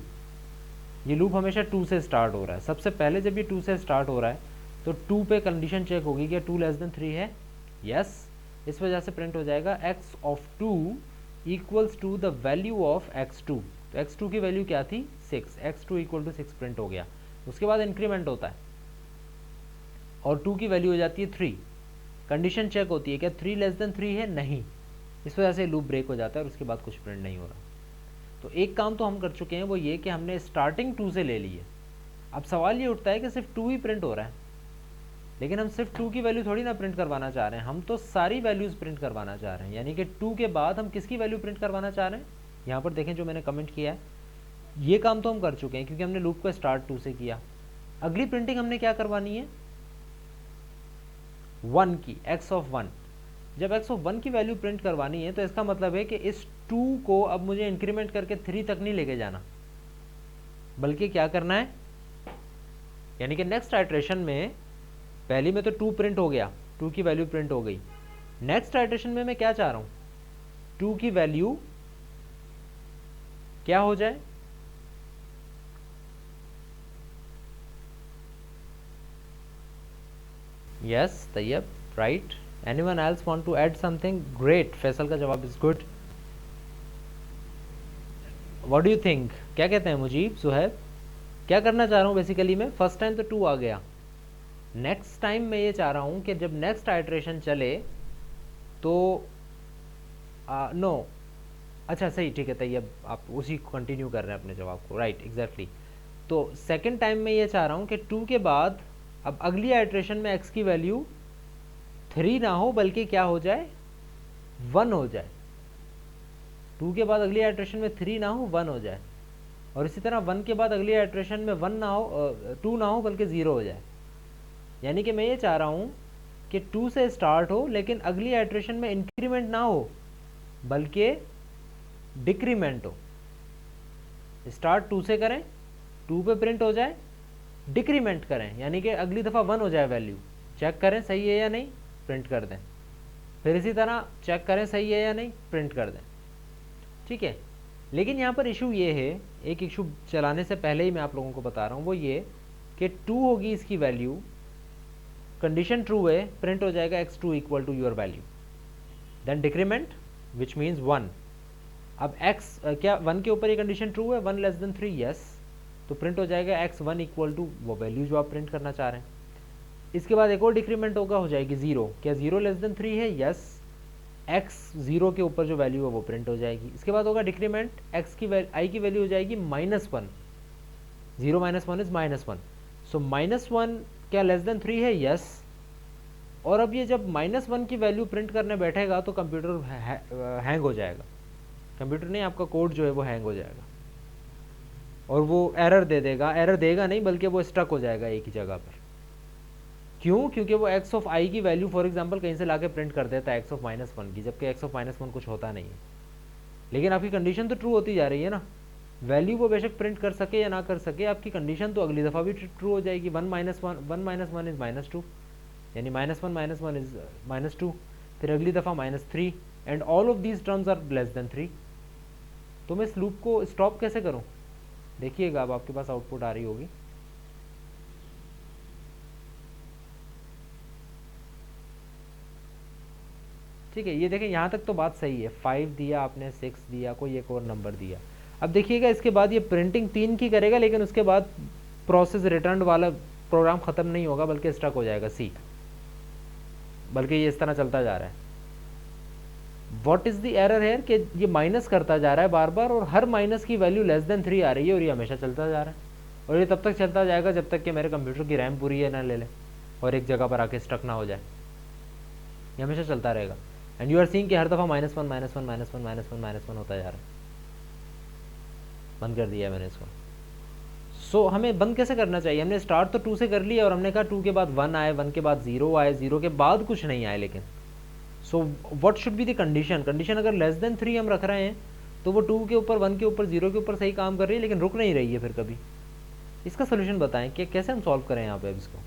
ये लूप हमेशा 2 से स्टार्ट हो रहा है। सबसे पहले जब ये 2 से स्टार्ट हो रहा है तो 2 पे कंडीशन चेक होगी कि 2 लेस देन 3 है, यस, इस वजह से प्रिंट हो जाएगा x of 2 equals to the value of x2। तो x2 की वैल्यू क्या थी? 6, x2 इक्वल टू 6 प्रिंट हो गया। उसके बाद इंक्रीमेंट होता है और 2 की वैल्यू हो जाती है 3, कंडीशन चेक होती है क्या 3 लेस देन 3 है, नहीं, इस वजह से लूप ब्रेक हो जाता है और उसके बाद कुछ प्रिंट नहीं हो रहा। तो एक काम तो हम कर चुके हैं, वो ये कि हमने स्टार्टिंग 2 से ले ली है। अब सवाल ये उठता है कि सिर्फ 2 ही प्रिंट हो रहा है, लेकिन हम सिर्फ 2 की वैल्यू थोड़ी ना प्रिंट करवाना चाह रहे हैं, हम तो सारी वैल्यूज़ प्रिंट करवाना चाह रहे हैं। यानी कि 2 के बाद हम किसकी वैल्यू प्रिंट करवाना चाह रहे हैं? यहाँ पर देखें जो मैंने कमेंट किया है, ये काम तो हम कर चुके हैं क्योंकि हमने लूप को स्टार्ट 2 से किया। अगली प्रिंटिंग हमने क्या करवानी है, 1 की, x ऑफ 1। जब x ऑफ 1 की वैल्यू प्रिंट करवानी है तो इसका मतलब है कि इस 2 को अब मुझे इंक्रीमेंट करके 3 तक नहीं लेके जाना, बल्कि क्या करना है, यानी कि नेक्स्ट आइट्रेशन में, पहली में तो 2 प्रिंट हो गया, 2 की वैल्यू प्रिंट हो गई। नेक्स्ट आइट्रेशन में मैं क्या चाह रहा हूं, 2 की वैल्यू क्या हो जाए, yes Tayyab, right. Anyone else want to add something? Great, Faisal का जवाब is good. What do you think, क्या कहते हैं मुजीब, सुहैब? क्या करना चाह रहा हूँ बेसिकली मैं, फर्स्ट टाइम तो 2 आ गया, नेक्स्ट टाइम मैं ये चाह रहा हूँ कि जब नेक्स्ट आइट्रेशन चले तो नो, अच्छा सही, ठीक है तैयब, आप उसी को कंटिन्यू कर रहे हैं अपने जवाब को, राइट एग्जैक्टली। तो सेकंड टाइम में ये चाह रहा हूँ कि 2 के बाद अब अगली आइट्रेशन में x की वैल्यू 3 ना हो बल्कि क्या हो जाए, 1 हो जाए। 2 के बाद अगली आइट्रेशन में 3 ना हो, 1 हो जाए। और इसी तरह 1 के बाद अगली आइट्रेशन में 1 ना हो, 2 ना हो बल्कि 0 हो जाए। यानी कि मैं ये चाह रहा हूँ कि 2 से स्टार्ट हो लेकिन अगली आइट्रेशन में इंक्रीमेंट ना हो बल्कि डिक्रीमेंट हो। स्टार्ट 2 से करें, 2 पे प्रिंट हो जाए, डिक्रीमेंट करें यानी कि अगली दफ़ा 1 हो जाए वैल्यू, चेक करें सही है या नहीं, प्रिंट कर दें। फिर इसी तरह चेक करें सही है या नहीं, प्रिंट कर दें, ठीक है। लेकिन यहाँ पर इशू ये है, एक इशू चलाने से पहले ही मैं आप लोगों को बता रहा हूँ, वो ये कि 2 होगी इसकी वैल्यू, कंडीशन ट्रू है, प्रिंट हो जाएगा x2 equal to your value, then decrement which means 1। अब x क्या 1 के ऊपर ये कंडीशन ट्रू है, 1 लेस देन 3, यस, तो प्रिंट हो जाएगा x1 इक्वल टू वो वैल्यू जो आप प्रिंट करना चाह रहे हैं। इसके बाद एक और डिक्रीमेंट होगा, हो जाएगी 0, क्या 0 लेस देन 3 है, यस, x 0 के ऊपर जो वैल्यू है वो प्रिंट हो जाएगी। इसके बाद होगा डिक्रीमेंट, x की i की वैल्यू हो जाएगी -1, 0 - 1 इज -1, सो -1 क्या लेस देन 3 है, यस। और अब ये जब -1 की वैल्यू प्रिंट करने बैठेगा तो कंप्यूटर हैंग हो जाएगा, कंप्यूटर नहीं आपका कोड जो है वो हैंग हो जाएगा और वो एरर दे देगा, एरर देगा नहीं बल्कि वो स्टक हो जाएगा एक ही जगह पर। क्यों? क्योंकि वो x ऑफ i की वैल्यू फॉर एग्जांपल कहीं से लाके प्रिंट कर देता है x ऑफ -1 की, जबकि x ऑफ -1 कुछ होता नहीं है। लेकिन आपकी कंडीशन तो ट्रू होती जा रही है ना, वैल्यू वो बेशक प्रिंट कर सके या ना कर सके, आपकी कंडीशन तो अगली दफ़ा भी ट्रू हो जाएगी। 1 - 1 इज़ -2, यानी -1 - 1 इज़ -2, फिर अगली दफ़ा -3 and all of these terms are less than 3। तो मैं इस लूप को स्टॉप कैसे करूँ? देखिएगा, अब आपके पास आउटपुट आ रही होगी। ठीक है, ये देखें यहाँ तक तो बात सही है, 5 दिया आपने, 6 दिया, कोई एक और नंबर दिया। अब देखिएगा इसके बाद ये प्रिंटिंग 3 की करेगा लेकिन उसके बाद प्रोसेस रिटर्न वाला प्रोग्राम ख़त्म नहीं होगा बल्कि स्टक हो जाएगा सी, बल्कि ये इस तरह चलता जा रहा है। व्हाट इज़ द एरर है कि ये माइनस करता जा रहा है बार बार और हर माइनस की वैल्यू लेस देन 3 आ रही है और ये हमेशा चलता जा रहा है और ये तब तक चलता जाएगा जब तक कि मेरे कंप्यूटर की रैम पूरी है ना ले ले और एक जगह पर आके स्टक ना हो जाए। ये हमेशा चलता रहेगा एंड यू आर सीइंग कि हर दफ़ा -1 -1 -1 होता जा रहा है। बंद कर दिया है मैंने इसको। सो हमें बंद कैसे करना चाहिए? हमने स्टार्ट तो 2 से कर लिया और हमने कहा 2 के बाद 1 आए, 1 के बाद 0 आए, 0 के बाद कुछ नहीं आए। लेकिन so what should be the condition? Condition अगर लेस देन 3 हम रख रहे हैं तो वो 2 के ऊपर, 1 के ऊपर, 0 के ऊपर सही काम कर रही है लेकिन रुक नहीं रही है फिर कभी। इसका सोल्यूशन बताएं कि कैसे हम सॉल्व करें यहाँ पे अब इसको।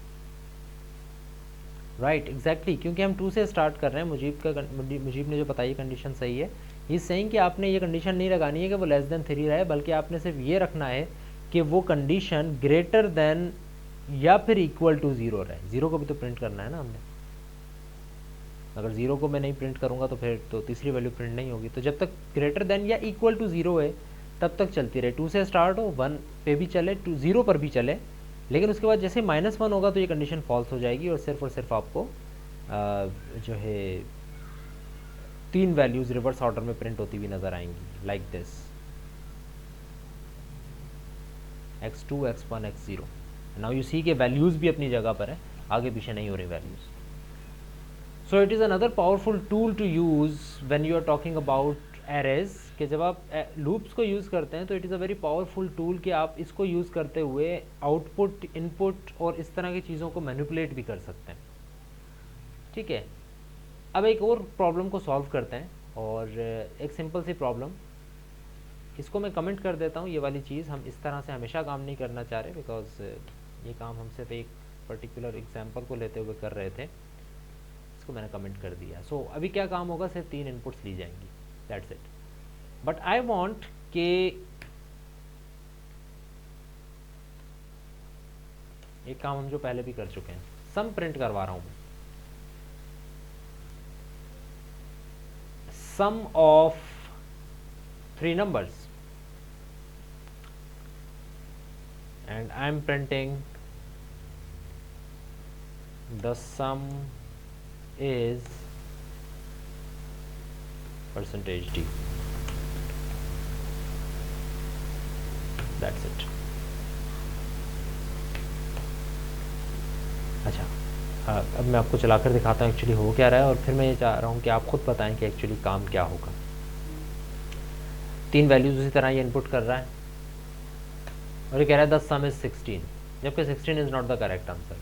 राइट एग्जैक्टली, क्योंकि हम 2 से स्टार्ट कर रहे हैं। मुजीब ने जो बताई कंडीशन सही है। इस सही कि आपने ये कंडीशन नहीं लगानी है कि वो लेस देन 3 रहे, बल्कि आपने सिर्फ ये रखना है कि वो कंडीशन ग्रेटर देन या फिर इक्वल टू 0 रहे। 0 को भी तो प्रिंट करना है ना हमने। अगर 0 को मैं नहीं प्रिंट करूँगा तो फिर तो तीसरी वैल्यू प्रिंट नहीं होगी। तो जब तक ग्रेटर देन या इक्वल टू 0 है तब तक चलती रहे। 2 से स्टार्ट हो, 1 पे भी चले, 0 पर भी चले, लेकिन उसके बाद जैसे -1 होगा तो ये कंडीशन फॉल्स हो जाएगी और सिर्फ आपको जो है 3 वैल्यूज़ रिवर्स ऑर्डर में प्रिंट होती हुई नज़र आएंगी, like this x2 x1 x0। Now you see के वैल्यूज़ भी अपनी जगह पर है, आगे पीछे नहीं हो रही values. So it is another powerful tool to use when you are talking about arrays कि जब आप लूप्स को यूज़ करते हैं तो it is a very powerful tool कि आप इसको यूज़ करते हुए आउटपुट, इनपुट और इस तरह की चीज़ों को मैनिपुलेट भी कर सकते हैं। ठीक है, अब एक और प्रॉब्लम को सॉल्व करते हैं, और एक सिंपल सी प्रॉब्लम, इसको मैं कमेंट कर देता हूँ। ये वाली चीज़ हम इस तरह से हमेशा काम नहीं करना चाह रहे, बिकॉज ये काम हम सिर्फ एक पर्टिकुलर एग्जाम्पल को लेते हुए कर रहे थे। इसको मैंने कमेंट कर दिया। सो अभी क्या काम होगा, सिर्फ 3 इनपुट्स ली जाएंगी, that's it. But I want के एक काम हम जो पहले भी कर चुके हैं, सम प्रिंट करवा रहा हूँ मैं। सम of 3 numbers and I am printing the sum is %d, that's it। अच्छा, अब मैं आपको चलाकर दिखाता हूँ एक्चुअली हो क्या रहा है, और फिर मैं ये चाह रहा हूँ कि आप खुद बताएं कि एक्चुअली काम क्या होगा। 3 वैल्यूज उसी तरह ये इनपुट कर रहा है और ये कह रहा है द सम इज 16, जबकि 16 is not the correct answer,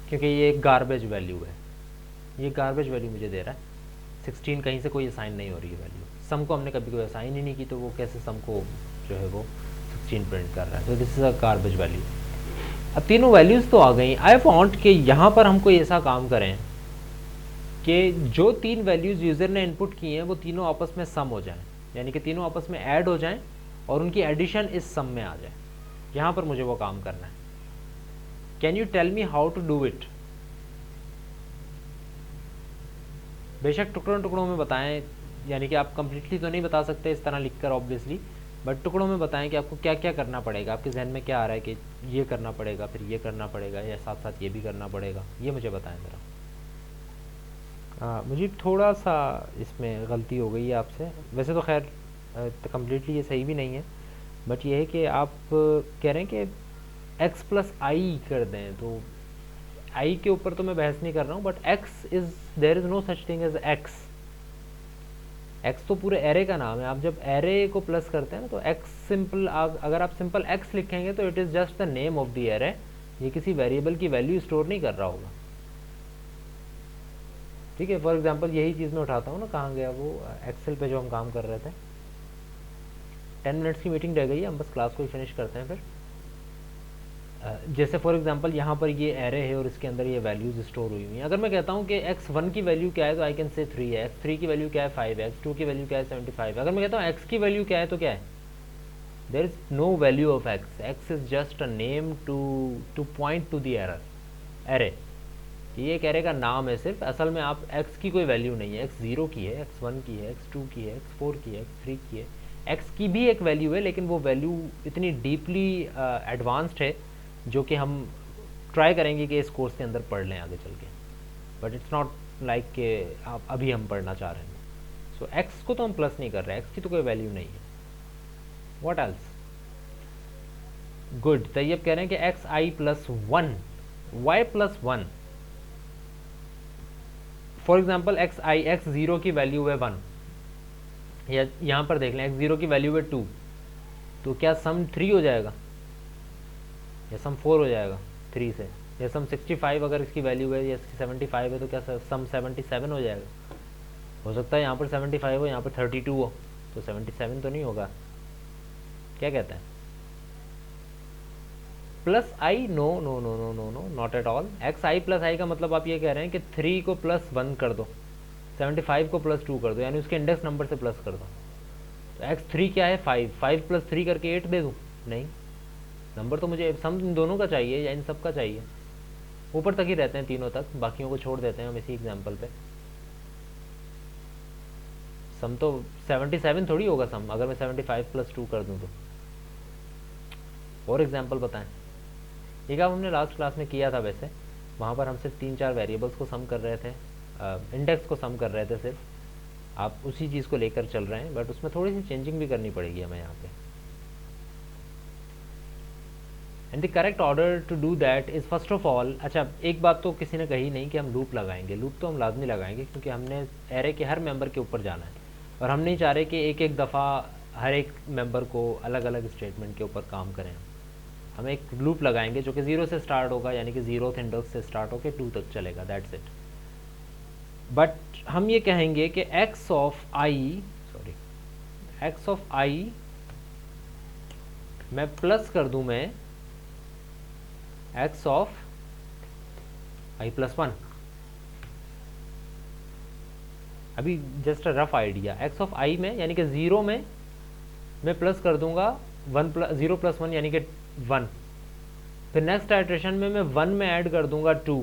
क्योंकि ये एक गार्बेज वैल्यू है। ये गार्बेज वैल्यू मुझे दे रहा है 16, कहीं से कोई असाइन नहीं हो रही है वैल्यू। सम को हमने कभी कोई असाइन ही नहीं की, तो वो कैसे सम को जो है वो 16 प्रिंट कर रहा है। तो this is a garbage value. अब तीनों वैल्यूज़ तो आ गई। आई वांट कि यहाँ पर हम कोई ऐसा काम करें कि जो 3 वैल्यूज़ यूज़र ने इनपुट की हैं वो तीनों आपस में सम हो जाएं, यानी कि तीनों आपस में ऐड हो जाएं और उनकी एडिशन इस सम में आ जाए। यहाँ पर मुझे वो काम करना है। Can you tell me how to do it? बेशक टुकड़ों टुकड़ों में बताएं, यानी कि आप कंप्लीटली तो नहीं बता सकते इस तरह लिखकर ऑब्वियसली, बट टुकड़ों में बताएं कि आपको क्या क्या करना पड़ेगा। आपके जहन में क्या आ रहा है कि ये करना पड़ेगा, फिर ये करना पड़ेगा, या साथ साथ ये भी करना पड़ेगा, ये मुझे बताएं ज़रा। मुझे थोड़ा सा इसमें गलती हो गई है आपसे, वैसे तो खैर कम्प्लीटली ये सही भी नहीं है, बट ये है कि आप कह रहे हैं कि x प्लस आई कर दें, तो आई के ऊपर तो मैं बहस नहीं कर रहा हूँ, but x is, there is no such thing as x। x तो पूरे एरे का नाम है। आप जब एरे को प्लस करते हैं ना, तो x सिंपल, अगर आप सिंपल x लिखेंगे तो it is just the name of the array. ये किसी वेरिएबल की वैल्यू स्टोर नहीं कर रहा होगा। ठीक है, फॉर एग्जांपल यही चीज़ मैं उठाता हूँ ना, कहाँ गया वो एक्सेल पे जो हम काम कर रहे थे। 10 मिनट्स की मीटिंग रह गई है, हम बस क्लास को ही फिनिश करते हैं फिर। जैसे फॉर एग्जांपल यहाँ पर ये एरे है और इसके अंदर ये वैल्यूज स्टोर हुई हुई हैं। अगर मैं कहता हूँ कि x1 की वैल्यू क्या है, तो आई कैन से 3 है, x3 की वैल्यू क्या है 5 है, x2 की वैल्यू क्या है 75 है। अगर मैं कहता हूँ x की वैल्यू क्या है, तो क्या है, there is no value of x is just a name two point two the array. ये एक एरे का नाम है सिर्फ, असल में आप x की कोई वैल्यू नहीं है। x0 की है, x1 की है, x2 की है, x4 की है, x3 की है। x की भी एक वैल्यू है, लेकिन वो वैल्यू इतनी डीपली एडवांस्ड है जो कि हम ट्राई करेंगे कि इस कोर्स के अंदर पढ़ लें आगे चल के, बट इट्स नॉट लाइक कि आप अभी हम पढ़ना चाह रहे हैं। सो x को तो हम प्लस नहीं कर रहे हैं, x की तो कोई वैल्यू नहीं है। What else? गुड। तैयब कह रहे हैं कि x I plus 1, Y plus 1। For example x I, x zero की वैल्यू है 1, या यहाँ पर देख लें एक्स जीरो की वैल्यू है 2, तो क्या सम 3 हो जाएगा या सम 4 हो जाएगा 3 से? या सम 65 अगर इसकी वैल्यू है, या इसकी 75 है, तो क्या सम 77 हो जाएगा? हो सकता है यहाँ पर 75 हो, यहाँ पर 32 हो, तो 77 तो नहीं होगा। क्या कहते हैं? Plus I, no no no no no no, not at all. X I plus I का मतलब आप ये कह रहे हैं कि 3 को प्लस 1 कर दो, 75 को प्लस 2 कर दो, यानी उसके इंडेक्स नंबर से प्लस कर दो। तो x3 क्या है 5, 5 प्लस 3 करके 8 दे दूँ? नहीं, नंबर तो मुझे सम इन दोनों का चाहिए या इन सब का चाहिए। ऊपर तक ही रहते हैं तीनों तक, बाकियों को छोड़ देते हैं हम इसी एग्जाम्पल पे। सम तो 77 थोड़ी होगा सम, अगर मैं 75 प्लस 2 कर दूँ तो। और एग्जाम्पल बताएं। ये काम हमने लास्ट क्लास में किया था, वैसे वहाँ पर हम सिर्फ 3-4 वेरिएबल्स को सम कर रहे थे, इंडेक्स को सम कर रहे थे सिर्फ। आप उसी चीज़ को लेकर चल रहे हैं, बट उसमें थोड़ी सी चेंजिंग भी करनी पड़ेगी हमें यहाँ पे। And the correct order to do that is first of all, अच्छा एक बात तो किसी ने कही नहीं कि हम लूप लगाएंगे। लूप तो हम लाजमी लगाएंगे, क्योंकि हमने एरे के हर मेंबर के ऊपर जाना है। और हम नहीं चाह रहे कि एक एक दफ़ा हर एक मेंबर को अलग अलग स्टेटमेंट के ऊपर काम करें। हम एक लूप लगाएंगे जो कि 0 से स्टार्ट होगा, यानी कि 0th इंडेक्स से स्टार्ट होकर 2 तक चलेगा, दैट्स इट। बट हम ये कहेंगे कि x ऑफ i मैं प्लस कर दूं मैं x ऑफ i+1। अभी just a rough idea, x of i में यानी कि 0 में मैं प्लस कर दूंगा 0 + 1 यानी कि 1। फिर नेक्स्ट आइट्रेशन में मैं 1 में ऐड कर दूंगा 2।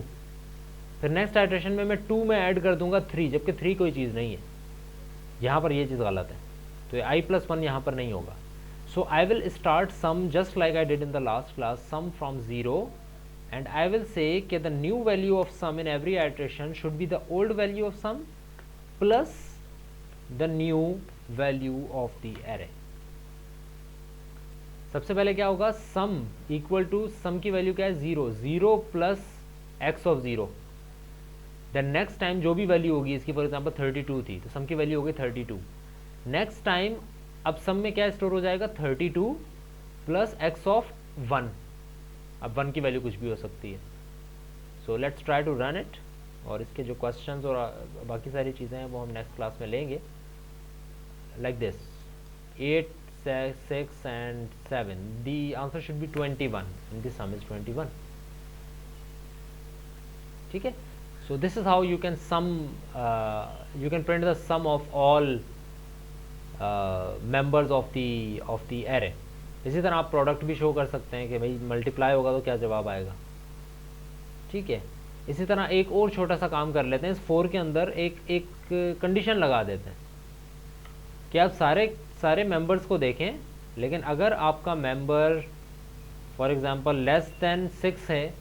फिर नेक्स्ट आइट्रेशन में मैं 2 में ऐड कर दूंगा 3, जबकि 3 कोई चीज़ नहीं है। यहाँ पर ये चीज़ गलत है, तो i+1 यहाँ पर नहीं होगा। So I will start some just like I did in the last class, some from 0, and I will say कि the new value of sum in every iteration should be the old value of sum plus the new value of the array। सबसे पहले क्या होगा, sum equal to sum की value क्या है 0, 0 plus x of 0। Then next time जो भी value होगी इसकी, फॉर एग्जांपल 32 थी तो sum की वैल्यू होगी 32। नेक्स्ट टाइम अब sum में क्या स्टोर हो जाएगा 32 प्लस x ऑफ 1। अब 1 की वैल्यू कुछ भी हो सकती है। So let's try to run it, और इसके जो क्वेश्चंस और बाकी सारी चीज़ें हैं वो हम नेक्स्ट क्लास में लेंगे। Like this 8 6 and 7, the answer should be 21 and the sum is 21। ठीक है, so this is how you can you can print the sum of all members of the array। इसी तरह आप प्रोडक्ट भी show कर सकते हैं कि भाई मल्टीप्लाई होगा तो क्या जवाब आएगा। ठीक है, इसी तरह एक और छोटा सा काम कर लेते हैं, इस 4 के अंदर एक कंडीशन लगा देते हैं कि आप सारे मेंबर्स को देखें, लेकिन अगर आपका member for example less than 6 है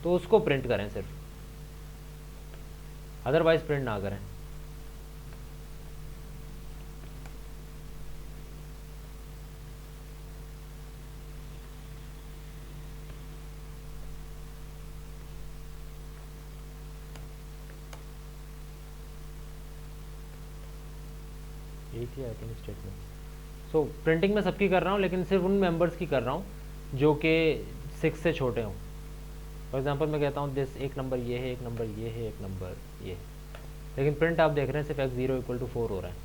तो उसको प्रिंट करें सिर्फ, अदरवाइज प्रिंट ना करें। I think statement. So printing में सबकी कर रहा हूँ, लेकिन सिर्फ उन मेंबर्स की कर रहा हूँ जो कि 6 से छोटे हों। फॉर एग्जांपल मैं कहता हूँ दिस, एक नंबर ये है, एक नंबर ये है, एक नंबर ये, लेकिन प्रिंट आप देख रहे हैं सिर्फ x0 = 4 हो रहा है,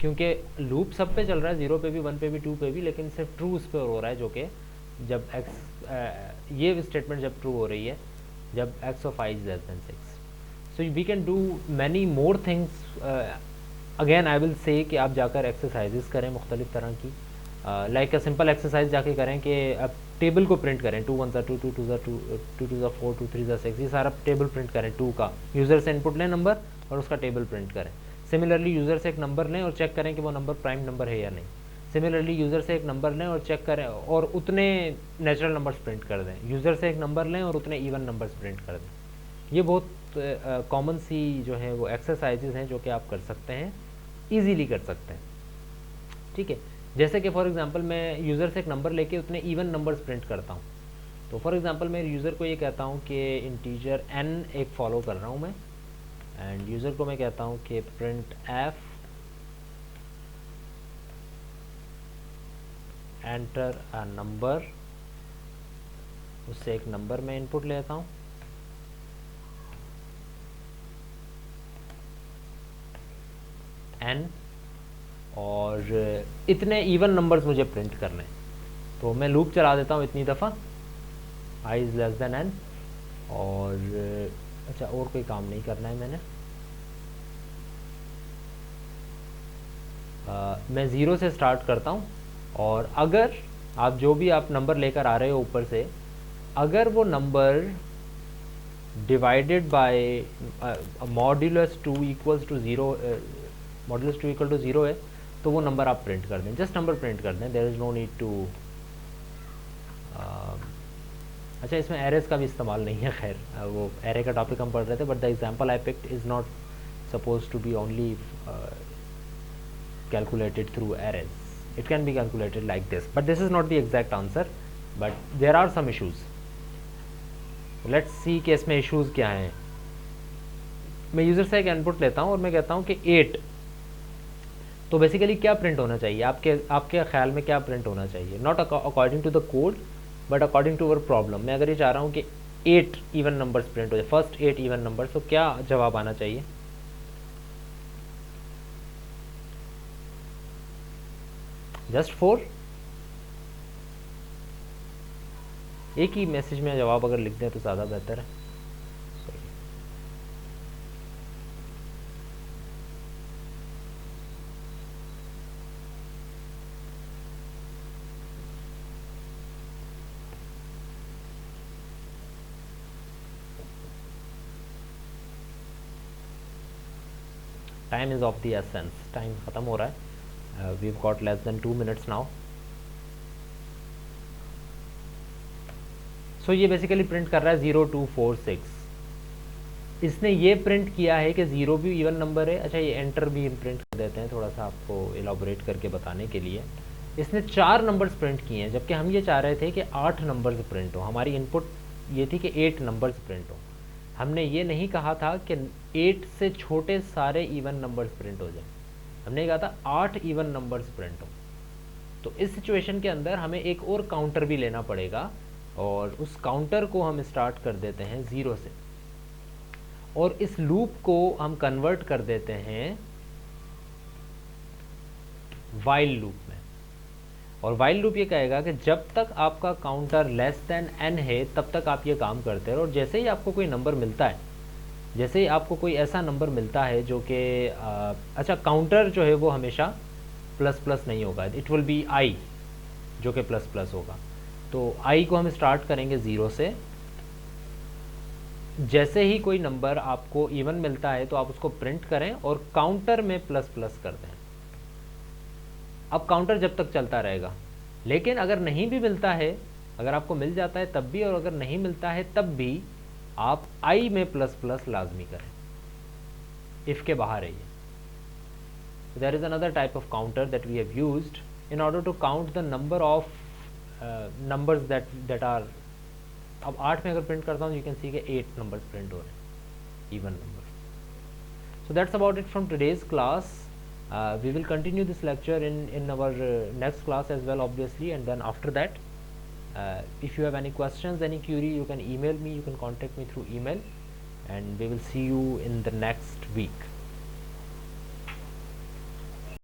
क्योंकि लूप सब पे चल रहा है, 0 पे भी, 1 पे भी, 2 पे भी, लेकिन सिर्फ ट्रू उस पर हो रहा है, जो कि जब ये स्टेटमेंट जब ट्रू हो रही है जब x of i is less than 6। So we can do many more things. Again I will say कि आप जाकर एक्सरसाइजेस करें मुख्तलिफ तरह की, लाइक अ सिंपल एक्सरसाइज जाके करें कि आप टेबल को प्रिंट करें, 2 1 2 2 2 2 2 4 2 3 6, ये सारा टेबल प्रिंट करें 2 का। यूज़र से इनपुट लें नंबर और उसका टेबल प्रिंट करें। सिमिलरली यूज़र से एक नंबर लें और चेक करें कि वो नंबर प्राइम नंबर है या नहीं। सिमिलरली यूज़र से एक नंबर लें और चेक करें और उतने नेचुरल नंबर्स प्रिंट कर दें। यूज़र से एक नंबर लें और उतने इवन नंबर्स प्रिंट कर दें। ये बहुत कॉमन सी जो है वो एक्सरसाइजेज हैं जो कि आप कर सकते हैं, ईजीली कर सकते हैं। ठीक है, जैसे कि फॉर एग्जांपल मैं यूज़र से एक नंबर लेके उतने इवन नंबर्स प्रिंट करता हूँ। तो फॉर एग्जांपल मैं यूज़र को ये कहता हूँ कि इंटीजर n एक फॉलो कर रहा हूँ मैं, एंड यूज़र को मैं कहता हूँ कि print f enter a number, उससे एक नंबर मैं इनपुट लेता हूँ, n, और इतने इवन नंबर्स मुझे प्रिंट करने हैं। तो मैं लूप चला देता हूँ इतनी दफ़ा i is less than n, और अच्छा और कोई काम नहीं करना है मैंने। मैं 0 से स्टार्ट करता हूँ, और अगर आप जो भी आप नंबर लेकर आ रहे हो ऊपर से, अगर वो number divided by modulus 2 = 0, modulus 2 = 0 है, तो वो नंबर आप प्रिंट कर दें, जस्ट नंबर प्रिंट कर दें, there is no need to. अच्छा, इसमें एरेज का भी इस्तेमाल नहीं है, खैर वो एरे का टॉपिक हम पढ़ रहे थे, but the example I picked is not suppose to be only calculated through arrays. It can be calculated like this, but this is not the exact answer, but there are some issues. Let's see कि इसमें issues क्या हैं। मैं user से एक input लेता हूँ और मैं कहता हूँ कि 8 तो बेसिकली क्या प्रिंट होना चाहिए, आपके आपके ख्याल में क्या प्रिंट होना चाहिए, not according to the code but according to our problem. मैं अगर ये चाह रहा हूँ कि 8 इवन नंबर्स प्रिंट हो जाए, फर्स्ट 8 इवन नंबर्स, तो क्या जवाब आना चाहिए? जस्ट 4? एक ही मैसेज में जवाब अगर लिख दें तो ज़्यादा बेहतर है। Time is of the essence, time ख़त्म हो रहा है। We have got less than 2 minutes now. So ये बेसिकली प्रिंट कर रहा है 0246। इसने ये प्रिंट किया है कि 0 भी इवन नंबर है। अच्छा, ये एंटर भी प्रिंट कर देते हैं थोड़ा सा आपको एलाबोरेट करके बताने के लिए। इसने 4 नंबर्स प्रिंट किए हैं, जबकि हम ये चाह रहे थे कि 8 नंबर्स प्रिंट हो। हमारी इनपुट ये थी कि 8 नंबर्स प्रिंट हो। हमने ये नहीं कहा था कि 8 से छोटे सारे इवन नंबर्स प्रिंट हो जाए, हमने कहा था 8 इवन नंबर्स प्रिंट हो। तो इस सिचुएशन के अंदर हमें एक और काउंटर भी लेना पड़ेगा, और उस काउंटर को हम स्टार्ट कर देते हैं 0 से, और इस लूप को हम कन्वर्ट कर देते हैं वाइल लूप में। और वाइल लूप ये कहेगा कि जब तक आपका काउंटर लेस देन n है तब तक आप ये काम करते रहो, और जैसे ही आपको कोई नंबर मिलता है, जैसे ही आपको कोई ऐसा नंबर मिलता है जो कि अच्छा, काउंटर जो है वो हमेशा प्लस प्लस नहीं होगा, इट विल बी i जो कि प्लस प्लस होगा। तो i को हम स्टार्ट करेंगे 0 से। जैसे ही कोई नंबर आपको इवन मिलता है तो आप उसको प्रिंट करें और काउंटर में प्लस प्लस कर दें। अब काउंटर जब तक चलता रहेगा, लेकिन अगर नहीं भी मिलता है, अगर आपको मिल जाता है तब भी, और अगर नहीं मिलता है तब भी आप i में प्लस प्लस लाजमी करें, इफ़ के बाहर है ये। There is another type of counter that we have used in order to count the number of numbers that are. अब 8 में अगर प्रिंट करता हूँ, यू कैन सी के 8 नंबर्स प्रिंट हो रहे हैं, even number. So that's about it from today's class. We will continue this lecture in our next class as well, obviously, and then after that, if you have any questions, any query, you can email me, you can contact me through email, and we will see you in the next week.